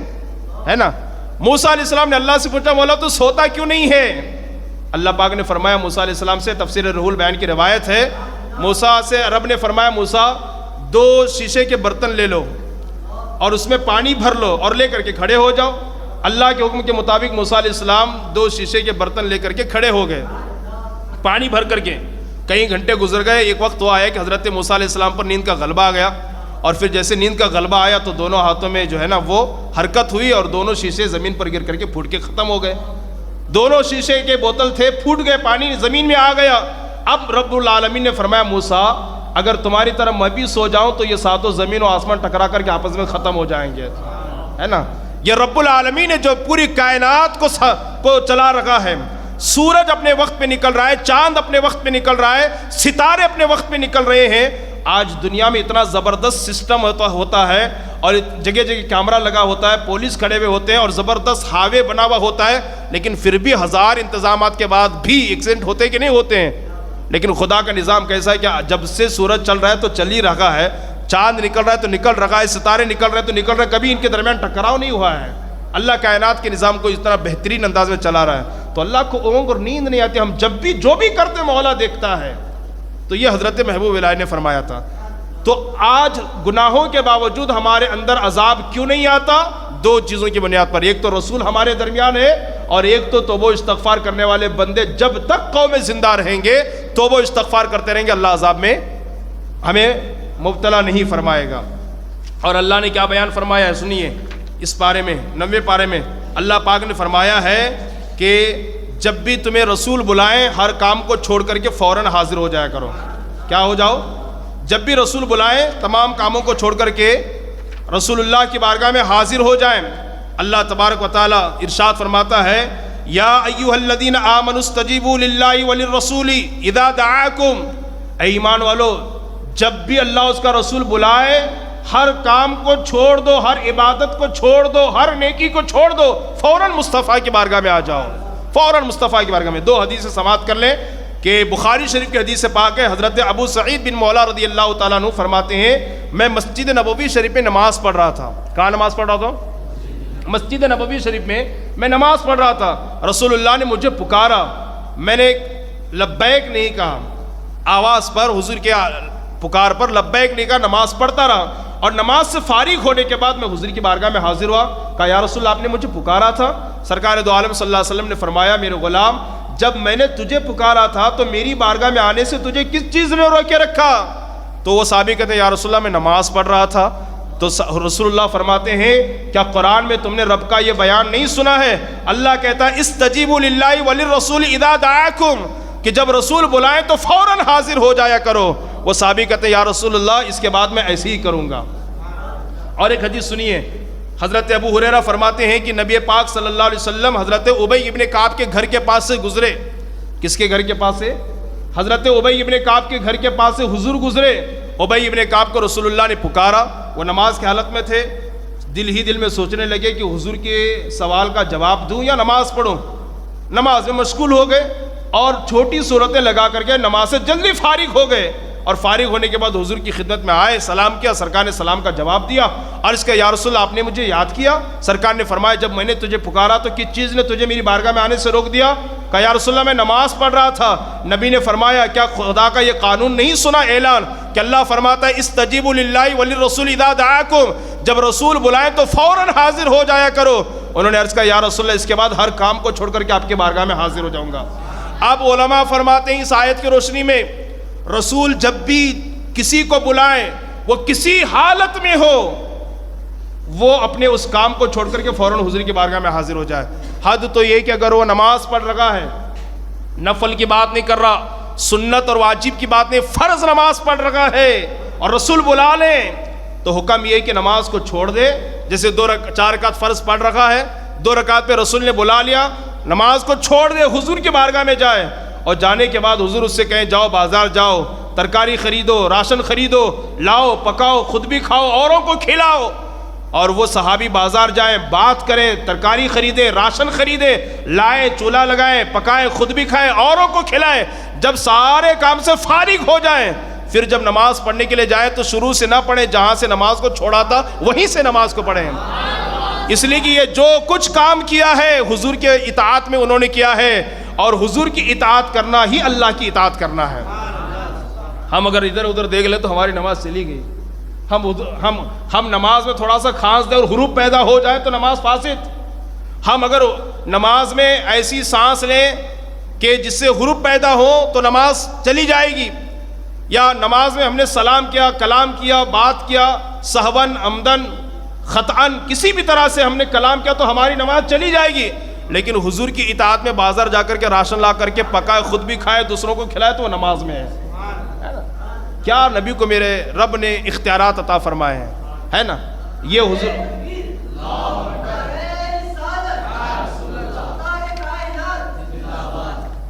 ہے نا۔ موسیٰ علیہ السلام نے اللہ سے پوچھا مولا تو سوتا کیوں نہیں ہے؟ اللہ پاک نے فرمایا موسیٰ علیہ السلام سے، تفسیر روح البیان کی روایت ہے، موسیٰ سے رب نے فرمایا موسیٰ 2 شیشے کے برتن لے لو اور اس میں پانی بھر لو اور لے کر کے کھڑے ہو جاؤ۔ اللہ کے حکم کے مطابق موسیٰ علیہ السلام 2 شیشے کے برتن لے کر کے کھڑے ہو گئے، پانی بھر کر کے۔ کئی گھنٹے گزر گئے، ایک وقت تو آیا کہ حضرت موسیٰ علیہ السلام پر نیند کا غلبہ آ گیا اور پھر جیسے نیند کا غلبہ آیا تو دونوں ہاتھوں میں جو ہے نا وہ حرکت ہوئی اور دونوں شیشے زمین پر گر کر کے پھوٹ کے ختم ہو گئے. دونوں شیشے کے بوتل تھے, پھوٹ گئے, پانی زمین میں آ گیا. اب رب العالمین نے فرمایا موسیٰ اگر تمہاری طرح میں بھی سو جاؤں تو یہ ساتوں زمین و آسمان ٹکرا کر کے آپس میں ختم ہو جائیں گے, ہے نا. یہ رب العالمین نے جو پوری کائنات کو چلا رکھا ہے. سورج اپنے وقت پہ نکل رہا ہے, چاند اپنے وقت پہ نکل رہا ہے, ستارے اپنے وقت پہ نکل رہے ہیں. آج دنیا میں اتنا زبردست سسٹم ہوتا ہے اور جگہ جگہ کیمرہ لگا ہوتا ہے, پولیس کھڑے ہوئے ہوتے ہیں اور زبردست ہاوے بنا ہوا ہوتا ہے, لیکن پھر بھی ہزار انتظامات کے بعد بھی ایکسیڈنٹ ہوتے کہ نہیں ہوتے ہیں. لیکن خدا کا نظام کیسا ہے کہ جب سے سورج چل رہا ہے تو چل ہی رہا ہے, چاند نکل رہا ہے تو نکل رہا ہے, ستارے نکل رہے ہیں تو نکل رہے ہیں, کبھی ان کے درمیان ٹکراؤ نہیں ہوا ہے. اللہ کائنات کے نظام کو اس طرح بہترین انداز میں چلا رہا ہے. تو اللہ کو اونگ اور نیند نہیں آتی, ہم جب بھی جو بھی کرتے مولا دیکھتا ہے. تو یہ حضرت محبوب الہی نے فرمایا تھا. تو آج گناہوں کے باوجود ہمارے اندر عذاب کیوں نہیں آتا؟ دو چیزوں کی بنیاد پر. ایک تو رسول ہمارے درمیان ہے اور ایک تو توبہ استغفار کرنے والے بندے جب تک قوم زندہ رہیں گے توبہ استغفار کرتے رہیں گے, اللہ عذاب میں ہمیں مبتلا نہیں فرمائے گا. اور اللہ نے کیا بیان فرمایا ہے سنیے, اس پارے میں 90 پارے میں اللہ پاک نے فرمایا ہے کہ جب بھی تمہیں رسول بلائیں ہر کام کو چھوڑ کر کے فوراً حاضر ہو جایا کرو. کیا ہو جاؤ؟ جب بھی رسول بلائیں تمام کاموں کو چھوڑ کر کے رسول اللہ کی بارگاہ میں حاضر ہو جائیں. اللہ تبارک و تعالی ارشاد فرماتا ہے یا ایھا الذین آمنوا استجیبوا للہ وللرسول اذا دعاکم, اے ایمان والو جب بھی اللہ اس کا رسول بلائے ہر کام کو چھوڑ دو, ہر عبادت کو چھوڑ دو, ہر نیکی کو چھوڑ دو, فوراً مصطفیٰ کی بارگاہ میں آ جاؤ, فوراً مصطفیٰ کی بارگاہ میں. دو حدیثیں سماعت کر لیں کہ بخاری شریف کی حدیث سے پاک ہے. حضرت ابو سعید بن مولا رضی اللہ تعالیٰ عنہ فرماتے ہیں میں مسجد نبوی شریف میں نماز پڑھ رہا تھا. کہاں نماز پڑھ رہا تھا؟ مسجد نبوی شریف میں نماز پڑھ رہا تھا. رسول اللہ نے مجھے پکارا, میں نے لبیک نہیں کہا, آواز پر حضور کے پکار پر لبیک نہیں کہا, نماز پڑھتا رہا. اور نماز سے فارغ ہونے کے بعد میں حضور کی بارگاہ میں حاضر ہوا. کہا یا رسول اللہ آپ نے مجھے پکارا تھا. سرکار دو عالم صلی اللہ علیہ وسلم نے فرمایا میرے غلام جب میں نے تجھے پکارا تھا تو میری بارگاہ میں آنے سے تجھے کس چیز نے روکے رکھا؟ تو وہ صحابی کہتے ہیں یا رسول اللہ میں نماز پڑھ رہا تھا. تو رسول اللہ فرماتے ہیں کیا قرآن میں تم نے رب کا یہ بیان نہیں سنا ہے؟ اللہ کہتا ہے استجیبوا للہ وللرسول اذا دعاکم, کہ جب رسول بلائیں تو فوراً حاضر ہو جایا کرو. وہ صحابی کہتے ہیں یا رسول اللہ اس کے بعد میں ایسے ہی کروں گا. اور ایک حدیث سنیے, حضرت ابو ہریرہ فرماتے ہیں کہ نبی پاک صلی اللہ علیہ وسلم حضرت ابی ابن کعب کے گھر کے پاس سے گزرے. کس کے گھر کے پاس سے؟ حضرت ابی ابن کعب کے گھر کے پاس سے حضور گزرے. ابی ابن کعب کو رسول اللہ نے پکارا, وہ نماز کی حالت میں تھے. دل ہی دل میں سوچنے لگے کہ حضور کے سوال کا جواب دوں یا نماز پڑھوں. نماز میں مشغول ہو گئے اور چھوٹی صورتیں لگا کر کے نماز سے جلدی فارغ ہو گئے. اور فارغ ہونے کے بعد حضور کی خدمت میں آئے, سلام کیا. سرکار نے سلام کا جواب دیا. عرض کیا یا رسول اللہ آپ نے مجھے یاد کیا؟ سرکار نے فرمایا جب میں نے تجھے پکارا تو کس چیز نے تجھے میری بارگاہ میں آنے سے روک دیا؟ کہا یا رسول اللہ میں نماز پڑھ رہا تھا. نبی نے فرمایا کیا خدا کا یہ قانون نہیں سنا اعلان کہ اللہ فرماتا ہے استجیبوا للہ وللرسول اذا دعاکم, جب رسول بلائیں تو فوراً حاضر ہو جایا کرو. انہوں نے عرض کیا یا رسول اللہ اس کے بعد ہر کام کو چھوڑ کر کے آپ کی بارگاہ میں حاضر ہو جاؤں گا. اب علماء فرماتے ہیں اس آیت کی روشنی میں رسول جب بھی کسی کو بلائیں وہ کسی حالت میں ہو وہ اپنے اس کام کو چھوڑ کر کے فوراً حضور کی بارگاہ میں حاضر ہو جائے. حد تو یہ کہ اگر وہ نماز پڑھ رہا ہے, نفل کی بات نہیں کر رہا, سنت اور واجب کی بات نہیں, فرض نماز پڑھ رہا ہے اور رسول بلا لیں تو حکم یہ کہ نماز کو چھوڑ دے. جیسے 4 رکعت فرض پڑھ رہا ہے, 2 رکعت پہ رسول نے بلا لیا, نماز کو چھوڑ دے, حضور کی بارگاہ میں جائے اور جانے کے بعد حضور اس سے کہیں جاؤ بازار جاؤ, ترکاری خریدو, راشن خریدو, لاؤ پکاؤ, خود بھی کھاؤ, اوروں کو کھلاؤ. اور وہ صحابی بازار جائیں, بات کریں, ترکاری خریدیں, راشن خریدیں, لائیں, چولہا لگائیں, پکائیں, خود بھی کھائیں, اوروں کو کھلائیں. جب سارے کام سے فارغ ہو جائیں پھر جب نماز پڑھنے کے لیے جائیں تو شروع سے نہ پڑھیں, جہاں سے نماز کو چھوڑا تھا وہیں سے نماز کو پڑھیں. اس لیے کہ یہ جو کچھ کام کیا ہے حضور کے اطاعت میں انہوں نے کیا ہے, اور حضور کی اطاعت کرنا ہی اللہ کی اطاعت کرنا ہے. ہم اگر ادھر ادھر دیکھ لیں تو ہماری نماز چلی گئی. ہم نماز میں تھوڑا سا کھانس دیں اور حروف پیدا ہو جائے تو نماز فاسد. ہم اگر نماز میں ایسی سانس لیں کہ جس سے حروف پیدا ہو تو نماز چلی جائے گی. یا نماز میں ہم نے سلام کیا، کلام کیا، بات کیا، سہون، عمدن، خطأن، کسی بھی طرح سے ہم نے کلام کیا تو ہماری نماز چلی جائے گی. لیکن حضور کی اطاعت میں بازار جا کر کے راشن لا کر کے پکائے، خود بھی کھائے، دوسروں کو کھلائے، تو وہ نماز میں ہے. کیا نبی کو میرے رب نے اختیارات عطا فرمائے ہیں، ہے نا. یہ حضور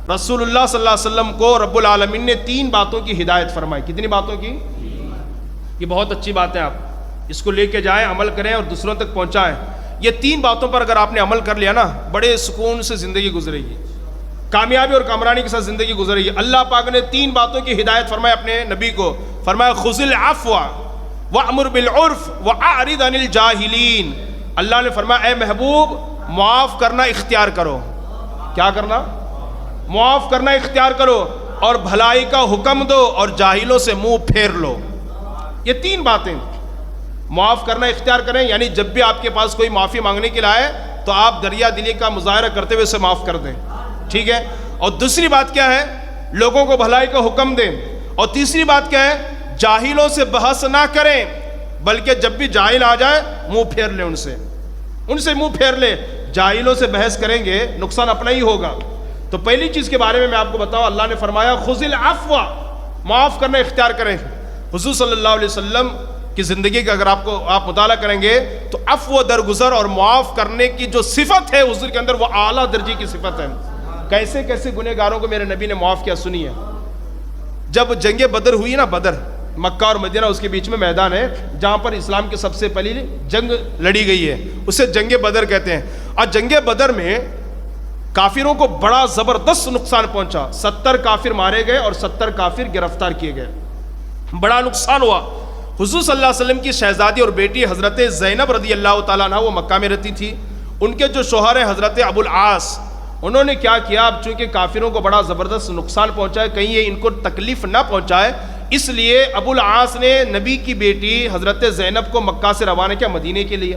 رسول اللہ صلی اللہ علیہ وسلم کو رب العالمین نے 3 باتوں کی ہدایت فرمائی. کتنی باتوں کی؟ یہ بہت اچھی بات ہے، آپ اس کو لے کے جائیں، عمل کریں اور دوسروں تک پہنچائیں. یہ 3 باتوں پر اگر آپ نے عمل کر لیا نا، بڑے سکون سے زندگی گزرے گی، کامیابی اور کامرانی کے ساتھ زندگی گزرے گی. اللہ پاک نے 3 باتوں کی ہدایت فرمائی اپنے نبی کو. فرمایا خذ العفو وامر بالعرف واعرض عن الجاہلین. اللہ نے فرمایا اے محبوب، معاف کرنا اختیار کرو. کیا کرنا؟ معاف کرنا اختیار کرو، اور بھلائی کا حکم دو، اور جاہلوں سے منہ پھیر لو. یہ 3 باتیں. معاف کرنا اختیار کریں، یعنی جب بھی آپ کے پاس کوئی معافی مانگنے کے لیے آئے تو آپ دریا دلی کا مظاہرہ کرتے ہوئے اسے معاف کر دیں. ٹھیک ہے. اور دوسری بات کیا ہے؟ لوگوں کو بھلائی کا حکم دیں. اور تیسری بات کیا ہے؟ جاہلوں سے بحث نہ کریں، بلکہ جب بھی جاہل آ جائے منہ پھیر لیں، ان سے منہ پھیر لیں. جاہلوں سے بحث کریں گے نقصان اپنا ہی ہوگا. تو پہلی چیز کے بارے میں آپ کو بتاؤں، اللہ نے فرمایا خذ العفو، معاف کرنا اختیار کریں. حضور صلی اللہ علیہ وسلم کی زندگی کا اگر آپ مطالعہ کریں گے تو عفو، درگزر اور معاف کرنے کی جو صفت ہے حضور کے اندر، وہ اعلیٰ درجے کی صفت ہے. کیسے کیسے گنہگاروں کو میرے نبی نے معاف کیا، سنیے. جب جنگ بدر ہوئی نا، بدر مکہ اور مدینہ اس کے بیچ میں میدان ہے جہاں پر اسلام کی سب سے پہلی جنگ لڑی گئی ہے، اسے جنگ بدر کہتے ہیں. اور جنگ بدر میں کافروں کو بڑا زبردست نقصان پہنچا. 70 کافر مارے گئے اور 70 کافر گرفتار کیے گئے. بڑا نقصان ہوا. حضور صلی اللہ علیہ وسلم کی شہزادی اور بیٹی حضرت زینب رضی اللہ تعالیٰ عنہ وہ مکہ میں رہتی تھی. ان کے جو شوہر ہیں حضرت ابو العاص، انہوں نے کیا کیا، اب چونکہ کافروں کو بڑا زبردست نقصان پہنچائے، کہیں یہ ان کو تکلیف نہ پہنچائے، اس لیے ابو العاص نے نبی کی بیٹی حضرت زینب کو مکہ سے روانہ کیا مدینے کے لیے.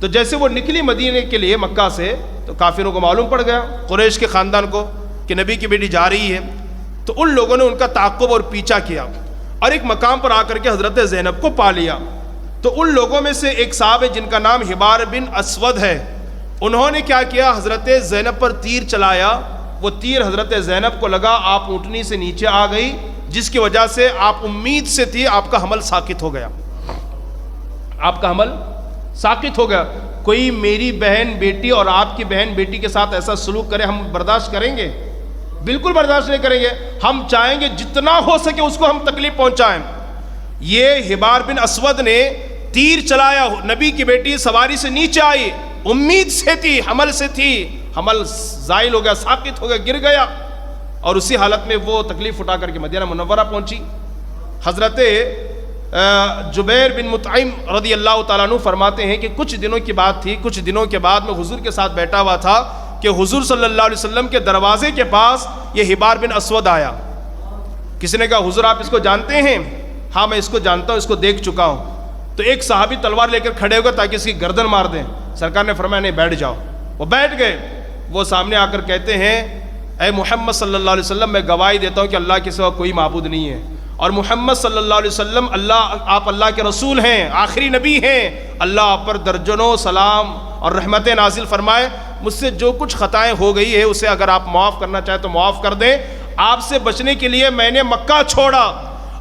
تو جیسے وہ نکلی مدینے کے لیے مکہ سے، تو کافروں کو معلوم پڑ گیا، قریش کے خاندان کو، کہ نبی کی بیٹی جا رہی ہے. تو ان لوگوں نے ان کا تعاقب اور پیچھا کیا اور ایک مقام پر آ کر کے حضرت زینب کو پا لیا. تو ان لوگوں میں سے ایک صاحب ہے جن کا نام حبار بن اسود ہے، انہوں نے کیا کیا، حضرت زینب پر تیر چلایا. وہ تیر حضرت زینب کو لگا، آپ اونٹنی سے نیچے آ گئی، جس کی وجہ سے آپ امید سے تھی، آپ کا حمل ساقط ہو گیا. آپ کا حمل ساقط ہو گیا. کوئی میری بہن بیٹی اور آپ کی بہن بیٹی کے ساتھ ایسا سلوک کرے، ہم برداشت کریں گے؟ بالکل برداشت نہیں کریں گے. ہم چاہیں گے جتنا ہو سکے اس کو ہم تکلیف پہنچائیں. یہ حبار بن اسود نے تیر چلایا، نبی کی بیٹی سواری سے نیچے آئی، امید سے تھی، حمل سے تھی، حمل زائل ہو گیا، ساقط ہو گیا، گر گیا، اور اسی حالت میں وہ تکلیف اٹھا کر کے مدینہ منورہ پہنچی. حضرت جبیر بن مطعم رضی اللہ تعالیٰ عنہ فرماتے ہیں کہ کچھ دنوں کی بات تھی، کچھ دنوں کے بعد میں حضور کے ساتھ بیٹھا ہوا تھا کہ حضور صلی اللہ علیہ وسلم کے دروازے کے پاس یہ حبار بن اسود آیا. کسی نے کہا حضور آپ اس کو جانتے ہیں؟ ہاں میں اس کو جانتا ہوں، اس کو دیکھ چکا ہوں. تو ایک صحابی تلوار لے کر کھڑے ہو گئے تاکہ اس کی گردن مار دیں. سرکار نے فرمایا نہیں، بیٹھ جاؤ. وہ بیٹھ گئے. وہ سامنے آ کر کہتے ہیں اے محمد صلی اللہ علیہ وسلم، میں گواہی دیتا ہوں کہ اللہ کے سوا کوئی معبود نہیں ہے، اور محمد صلی اللہ علیہ وسلم آپ اللہ کے رسول ہیں، آخری نبی ہیں. اللہ آپ پر درجنوں سلام اور رحمتیں نازل فرمائے. مجھ سے جو کچھ خطائیں ہو گئی ہے اسے اگر آپ معاف کرنا چاہیں تو معاف کر دیں. آپ سے بچنے کے لیے میں نے مکہ چھوڑا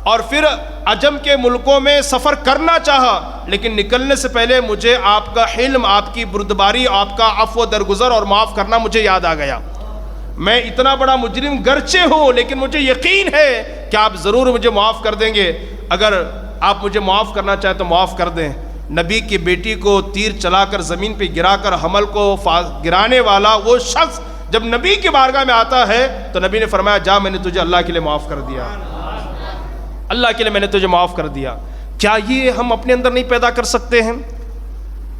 اور پھر عجم کے ملکوں میں سفر کرنا چاہا، لیکن نکلنے سے پہلے مجھے آپ کا حلم، آپ کی بردباری، آپ کا عفو درگزر اور معاف کرنا مجھے یاد آ گیا. میں اتنا بڑا مجرم گرچہ ہوں لیکن مجھے یقین ہے کہ آپ ضرور مجھے معاف کر دیں گے. اگر آپ مجھے معاف کرنا چاہیں تو معاف کر دیں. نبی کی بیٹی کو تیر چلا کر زمین پہ گرا کر حمل کو گرانے والا وہ شخص جب نبی کی بارگاہ میں آتا ہے تو نبی نے فرمایا جا، میں نے تجھے اللہ کے لیے معاف کر دیا، اللہ کے لیے میں نے تجھے معاف کر دیا. کیا یہ ہم اپنے اندر نہیں پیدا کر سکتے ہیں؟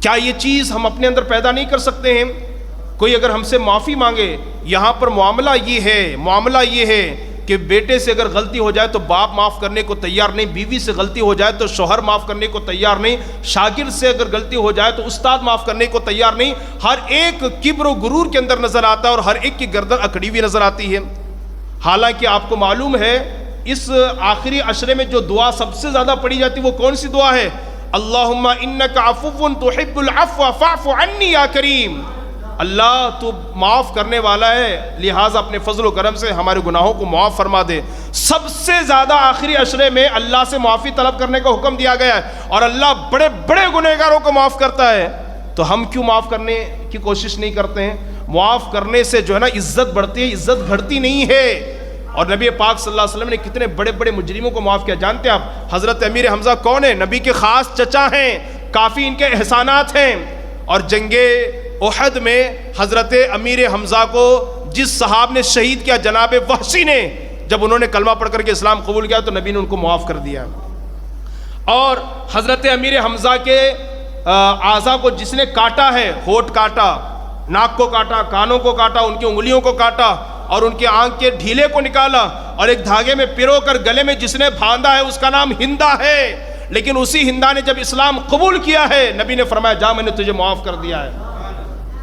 کیا یہ چیز ہم اپنے اندر پیدا نہیں کر سکتے ہیں؟ کوئی اگر ہم سے معافی مانگے، یہاں پر معاملہ یہ ہے کہ بیٹے سے اگر غلطی ہو جائے تو باپ معاف کرنے کو تیار نہیں، بیوی سے غلطی ہو جائے تو شوہر معاف کرنے کو تیار نہیں، شاگرد سے اگر غلطی ہو جائے تو استاد معاف کرنے کو تیار نہیں. ہر ایک کبر و غرور کے اندر نظر آتا ہے اور ہر ایک کی گردن اکڑی ہوئی نظر آتی ہے. حالانکہ آپ کو معلوم ہے اس آخری عشرے میں جو دعا سب سے زیادہ پڑھی جاتی وہ کون سی دعا ہے؟ اللہم انک عفو تحب العفو فاعف عنی یا کریم. اللہ تو معاف کرنے والا ہے، لہٰذا اپنے فضل و کرم سے ہمارے گناہوں کو معاف فرما دے. سب سے زیادہ آخری عشرے میں اللہ سے معافی طلب کرنے کا حکم دیا گیا ہے، اور اللہ بڑے بڑے گنہگاروں کو معاف کرتا ہے. تو ہم کیوں معاف کرنے کی کوشش نہیں کرتے ہیں؟ معاف کرنے سے جو ہے نا عزت بڑھتی ہے، عزت گھٹتی نہیں ہے. اور نبی پاک صلی اللہ علیہ وسلم نے کتنے بڑے بڑے مجرموں کو معاف کیا. جانتے ہیں آپ حضرت امیر حمزہ کون ہے؟ نبی کے خاص چچا ہیں، کافی ان کے احسانات ہیں. اور جنگ احد میں حضرت امیر حمزہ کو جس صحاب نے شہید کیا، جناب وحشی نے، جب انہوں نے کلمہ پڑھ کر کے اسلام قبول کیا تو نبی نے ان کو معاف کر دیا. اور حضرت امیر حمزہ کے اعضاء کو جس نے کاٹا ہے، ہونٹ کاٹا، ناک کو کاٹا، کانوں کو کاٹا، ان کی انگلیوں کو کاٹا اور ان کے آنکھ کے ڈھیلے کو نکالا اور ایک دھاگے میں پرو کر گلے میں جس نے باندھا ہے اس کا نام ہندا ہے. لیکن اسی ہندا نے جب اسلام قبول کیا ہے، نبی نے فرمایا جا میں نے تجھے معاف کر دیا ہے،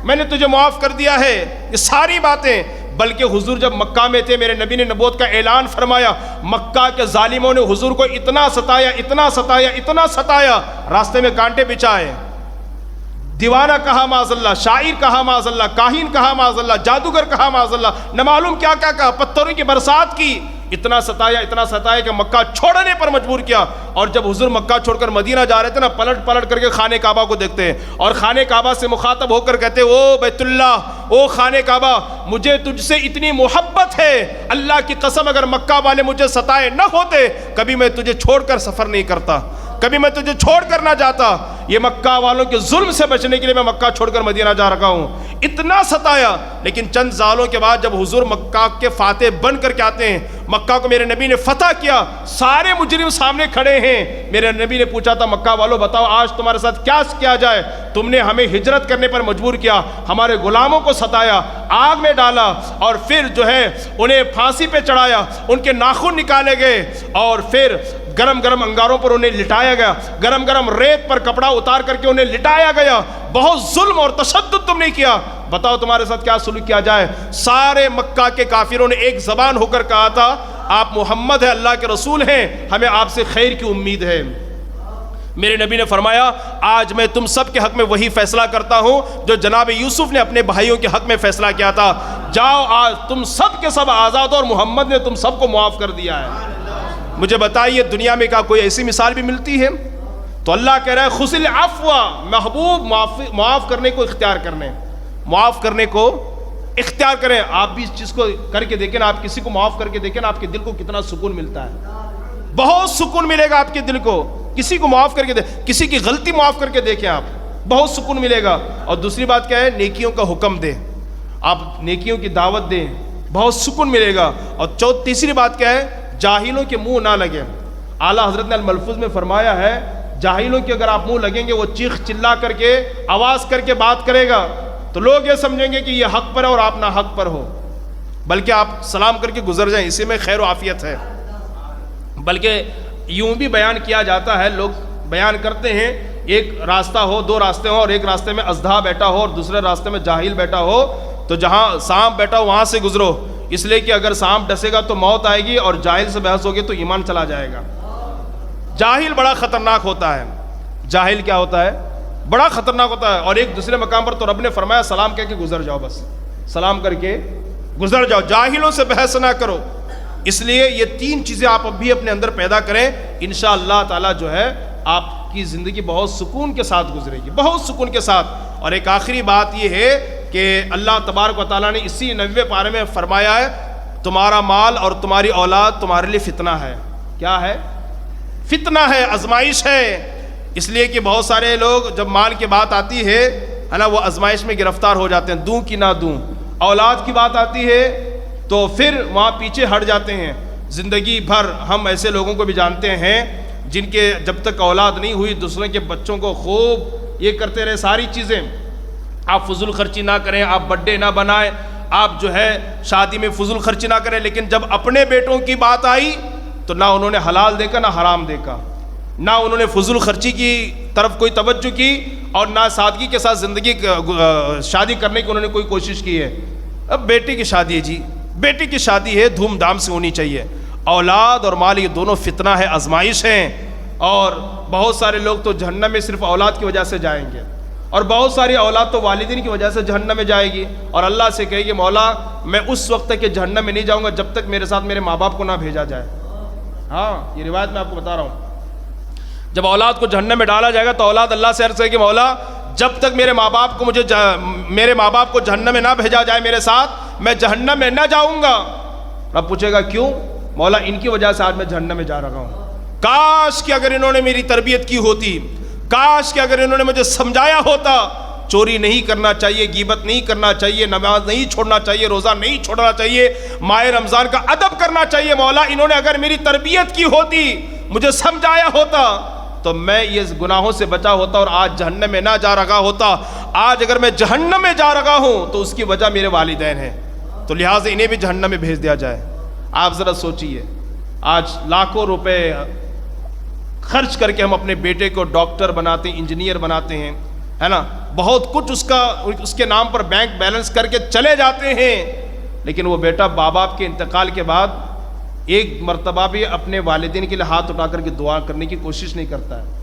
میں نے تجھے معاف کر دیا ہے. یہ ساری باتیں، بلکہ حضور جب مکہ میں تھے میرے نبی نے نبوت کا اعلان فرمایا. مکہ کے ظالموں نے حضور کو اتنا ستایا، اتنا ستایا، اتنا ستایا، راستے میں کانٹے بچھائے. دیوانہ کہا معاذ اللہ، شاعر کہا معاذ اللہ، کاہن کہا معاذ اللہ، جادوگر کہا معاذ اللہ، نہ معلوم کیا کیا کہا، پتھروں کی برسات کی. اتنا ستایا کہ مکہ چھوڑنے پر مجبور کیا. اور جب حضور مکہ چھوڑ کر مدینہ جا رہے تھے نا، پلٹ پلٹ کر کے خانہ کعبہ کو دیکھتے ہیں اور خانہ کعبہ سے مخاطب ہو کر کہتے او بیت اللہ، او خانہ کعبہ، مجھے تجھ سے اتنی محبت ہے، اللہ کی قسم اگر مکہ والے مجھے ستائے نہ ہوتے کبھی میں تجھے چھوڑ کر سفر نہیں کرتا، کبھی میں تجھے چھوڑ کر نہ جاتا. یہ مکہ والوں کے ظلم سے بچنے کے لیے میں مکہ چھوڑ کر مدینہ جا رکھا ہوں. اتنا ستایا. لیکن چند سالوں کے بعد جب حضور مکہ کے فاتح بن کر کے آتے ہیں، مکہ کو میرے نبی نے فتح کیا، سارے مجرم سامنے کھڑے ہیں. میرے نبی نے پوچھا تھا مکہ والوں بتاؤ آج تمہارے ساتھ کیا جائے؟ تم نے ہمیں ہجرت کرنے پر مجبور کیا، ہمارے غلاموں کو ستایا، آگ میں ڈالا اور پھر جو ہے انہیں پھانسی پہ چڑھایا، ان کے ناخن نکالے گئے اور پھر گرم گرم انگاروں پر انہیں لٹایا گیا، گرم گرم ریت پر کپڑا اتار کر کے انہیں لٹایا گیا. بہت ظلم اور تشدد تم نے کیا، بتاؤ تمہارے ساتھ کیا سلوک کیا جائے؟ سارے مکہ کے کافروں نے ایک زبان ہو کر کہا تھا آپ محمد ہے، اللہ کے رسول ہیں، ہمیں آپ سے خیر کی امید ہے. میرے نبی نے فرمایا آج میں تم سب کے حق میں وہی فیصلہ کرتا ہوں جو جناب یوسف نے اپنے بھائیوں کے حق میں فیصلہ کیا تھا. جاؤ آج تم سب کے سب آزاد ہو اور محمد نے تم سب کو معاف کر دیا ہے. مجھے بتائیے دنیا میں کیا کوئی ایسی مثال بھی ملتی ہے؟ تو اللہ کہہ رہا ہے خذ العفو، محبوب معاف کرنے کو اختیار کرنے، معاف کرنے کو اختیار کریں. آپ بھی اس چیز کو کر کے دیکھیں نا، آپ کسی کو معاف کر کے دیکھیں نا، آپ کے دل کو کتنا سکون ملتا ہے. بہت سکون ملے گا آپ کے دل کو. کسی کو معاف کر کے کسی کی غلطی معاف کر کے دیکھیں آپ، بہت سکون ملے گا. اور دوسری بات کیا ہے؟ نیکیوں کا حکم دیں، آپ نیکیوں کی دعوت دیں، بہت سکون ملے گا. اور تیسری بات کیا ہے؟ جاہلوں کے منہ نہ لگیں. اعلیٰ حضرت نے الملفوظ میں فرمایا ہے جاہلوں کے اگر آپ منہ لگیں گے، وہ چیخ چلا کر کے آواز کر کے بات کرے گا تو لوگ یہ سمجھیں گے کہ یہ حق پر ہے اور آپ نہ حق پر ہو، بلکہ آپ سلام کر کے گزر جائیں، اسی میں خیر و عافیت ہے. بلکہ یوں بھی بیان کیا جاتا ہے، لوگ بیان کرتے ہیں ایک راستہ ہو، دو راستے ہوں اور ایک راستے میں اژدھا بیٹھا ہو اور دوسرے راستے میں جاہل بیٹھا ہو، تو جہاں سانپ بیٹھا ہو وہاں سے گزرو، اس لیے کہ اگر سانپ ڈسے گا تو موت آئے گی اور جاہل سے بحث ہوگی تو ایمان چلا جائے گا. جاہل بڑا خطرناک ہوتا ہے. جاہل کیا ہوتا ہے؟ بڑا خطرناک ہوتا ہے. اور ایک دوسرے مقام پر تو رب نے فرمایا سلام کہہ کے گزر جاؤ، بس سلام کر کے گزر جاؤ، جاہلوں سے بحث نہ کرو. اس لیے یہ تین چیزیں آپ اب بھی اپنے اندر پیدا کریں، انشاءاللہ تعالی جو ہے آپ کی زندگی بہت سکون کے ساتھ گزرے گی، بہت سکون کے ساتھ. اور ایک آخری بات یہ ہے کہ اللہ تبارک و تعالیٰ نے اسی 90 پارے میں فرمایا ہے تمہارا مال اور تمہاری اولاد تمہارے لیے فتنہ ہے. کیا ہے؟ فتنہ ہے، آزمائش ہے. اس لیے کہ بہت سارے لوگ جب مال کی بات آتی ہے نا وہ آزمائش میں گرفتار ہو جاتے ہیں، دوں کی نہ دوں. اولاد کی بات آتی ہے تو پھر وہاں پیچھے ہٹ جاتے ہیں. زندگی بھر ہم ایسے لوگوں کو بھی جانتے ہیں جن کے جب تک اولاد نہیں ہوئی دوسروں کے بچوں کو خوب یہ کرتے رہے ساری چیزیں. آپ فضول خرچی نہ کریں، آپ برتھ ڈے نہ بنائیں، آپ جو ہے شادی میں فضول خرچی نہ کریں، لیکن جب اپنے بیٹوں کی بات آئی تو نہ انہوں نے حلال دیکھا نہ حرام دیکھا، نہ انہوں نے فضول خرچی کی طرف کوئی توجہ کی اور نہ سادگی کے ساتھ زندگی شادی کرنے کی انہوں نے کوئی کوشش کی ہے. اب بیٹی کی شادی ہے جی، بیٹی کی شادی ہے، دھوم دھام سے ہونی چاہیے. اولاد اور مال یہ دونوں فتنہ ہے، آزمائش ہیں، اور بہت سارے لوگ تو جہنم میں صرف اولاد کی وجہ سے جائیں گے، اور بہت ساری اولاد تو والدین کی وجہ سے جہنم میں جائے گی، اور اللہ سے کہے گی مولا میں اس وقت تک کہ جہنم میں نہیں جاؤں گا جب تک میرے ساتھ میرے ماں باپ کو نہ بھیجا جائے۔ ہاں یہ روایت میں آپ کو بتا رہا ہوں، جب اولاد کو جہنم میں ڈالا جائے گا تو اولاد اللہ سے عرض کرے گی مولا جب تک میرے ماں باپ کو جہنم میں نہ بھیجا جائے میرے ساتھ، میں جہنم میں نہ جاؤں گا۔ رب پوچھے گا کیوں؟ مولا ان کی وجہ سے آج میں جہنم میں جا رہا ہوں، کاش کہ اگر انہوں نے میری تربیت کی ہوتی، کاش کہ اگر انہوں نے مجھے سمجھایا ہوتا چوری نہیں کرنا چاہیے، غیبت نہیں کرنا چاہیے، نماز نہیں چھوڑنا چاہیے، روزہ نہیں چھوڑنا چاہیے، ماہ رمضان کا ادب کرنا چاہیے، مولا انہوں نے اگر میری تربیت کی ہوتی، مجھے سمجھایا ہوتا تو میں یہ گناہوں سے بچا ہوتا اور آج جہنم میں نہ جا رہا ہوتا۔ آج اگر میں جہنم میں جا رہا ہوں تو اس کی وجہ میرے والدین ہیں، تو لہٰذا انہیں بھی جہنم میں بھیج دیا جائے۔ آپ ذرا سوچئے، آج لاکھوں روپے خرچ کر کے ہم اپنے بیٹے کو ڈاکٹر بناتے ہیں، انجینئر بناتے ہیں، ہے نا، بہت کچھ اس کے نام پر بینک بیلنس کر کے چلے جاتے ہیں، لیکن وہ بیٹا ماں باپ کے انتقال کے بعد ایک مرتبہ بھی اپنے والدین کے لیے ہاتھ اٹھا کر کے دعا کرنے کی کوشش نہیں کرتا ہے۔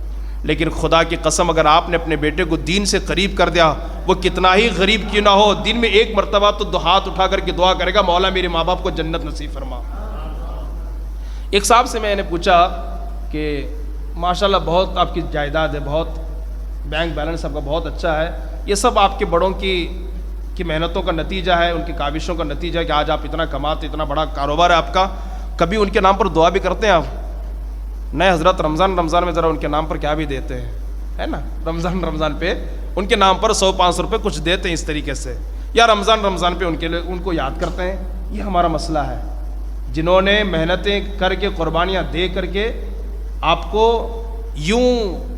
لیکن خدا کی قسم اگر آپ نے اپنے بیٹے کو دین سے قریب کر دیا، وہ کتنا ہی غریب کیوں نہ ہو، دن میں ایک مرتبہ تو ہاتھ اٹھا کر کے دعا کرے گا مولا میرے ماں باپ کو جنت نصیب فرما۔ ایک صاحب سے میں نے پوچھا کہ ماشاءاللہ بہت آپ کی جائیداد ہے، بہت بینک بیلنس آپ کا بہت اچھا ہے، یہ سب آپ کے بڑوں کی محنتوں کا نتیجہ ہے، ان کی کاوشوں کا نتیجہ ہے کہ آج آپ اتنا کماتے، اتنا بڑا کاروبار ہے آپ کا، کبھی ان کے نام پر دعا بھی کرتے ہیں آپ؟ نئے حضرت رمضان میں ذرا ان کے نام پر کیا بھی دیتے ہیں، ہے نا، رمضان پہ ان کے نام پر 100-500 روپے کچھ دیتے ہیں اس طریقے سے، یا رمضان پہ ان کو یاد کرتے ہیں۔ یہ ہمارا مسئلہ ہے، جنہوں نے محنتیں کر کے قربانیاں دے کر کے آپ کو یوں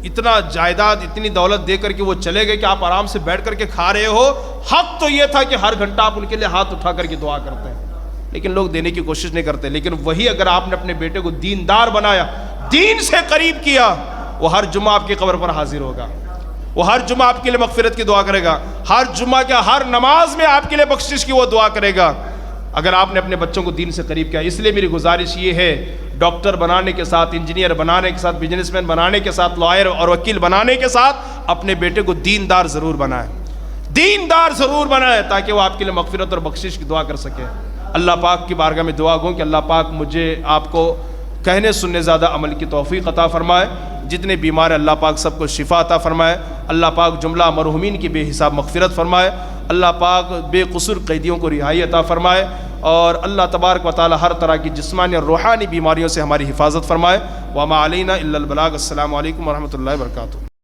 اتنا جائیداد اتنی دولت دے کر کے وہ چلے گئے کہ آپ آرام سے بیٹھ کر کے کھا رہے ہو، حق تو یہ تھا کہ ہر گھنٹہ آپ ان کے لیے ہاتھ اٹھا کر کے دعا کرتے ہیں، لیکن لوگ دینے کی کوشش نہیں کرتے۔ لیکن وہی اگر آپ نے اپنے بیٹے کو دیندار بنایا، دین سے قریب کیا، وہ ہر جمعہ آپ کی قبر پر حاضر ہوگا، وہ ہر جمعہ آپ کے لیے مغفرت کی دعا کرے گا، ہر جمعہ کے ہر نماز میں آپ کے لیے بخشش کی وہ دعا کرے گا، اگر آپ نے اپنے بچوں کو دین سے قریب کیا۔ اس لیے میری گزارش یہ ہے، ڈاکٹر بنانے کے ساتھ، انجینئر بنانے کے ساتھ، بزنس مین بنانے کے ساتھ، لائر اور وکیل بنانے کے ساتھ اپنے بیٹے کو دیندار ضرور بنائیں، دیندار ضرور بنائیں، تاکہ وہ آپ کے لیے مغفرت اور بخشش کی دعا کر سکے۔ اللہ پاک کی بارگاہ میں دعا گو کہ اللہ پاک مجھے آپ کو کہنے سننے زیادہ عمل کی توفیق عطا فرمائے، جتنے بیمار ہیں اللہ پاک سب کو شفا عطا فرمائے، اللہ پاک جملہ مرحومین کی بے حساب مغفرت فرمائے، اللہ پاک بے قصور قیدیوں کو رہائی عطا فرمائے، اور اللہ تبارک و تعالی ہر طرح کی جسمانی اور روحانی بیماریوں سے ہماری حفاظت فرمائے۔ وما علینا الا البلاغ۔ السلام علیکم ورحمۃ اللہ وبرکاتہ۔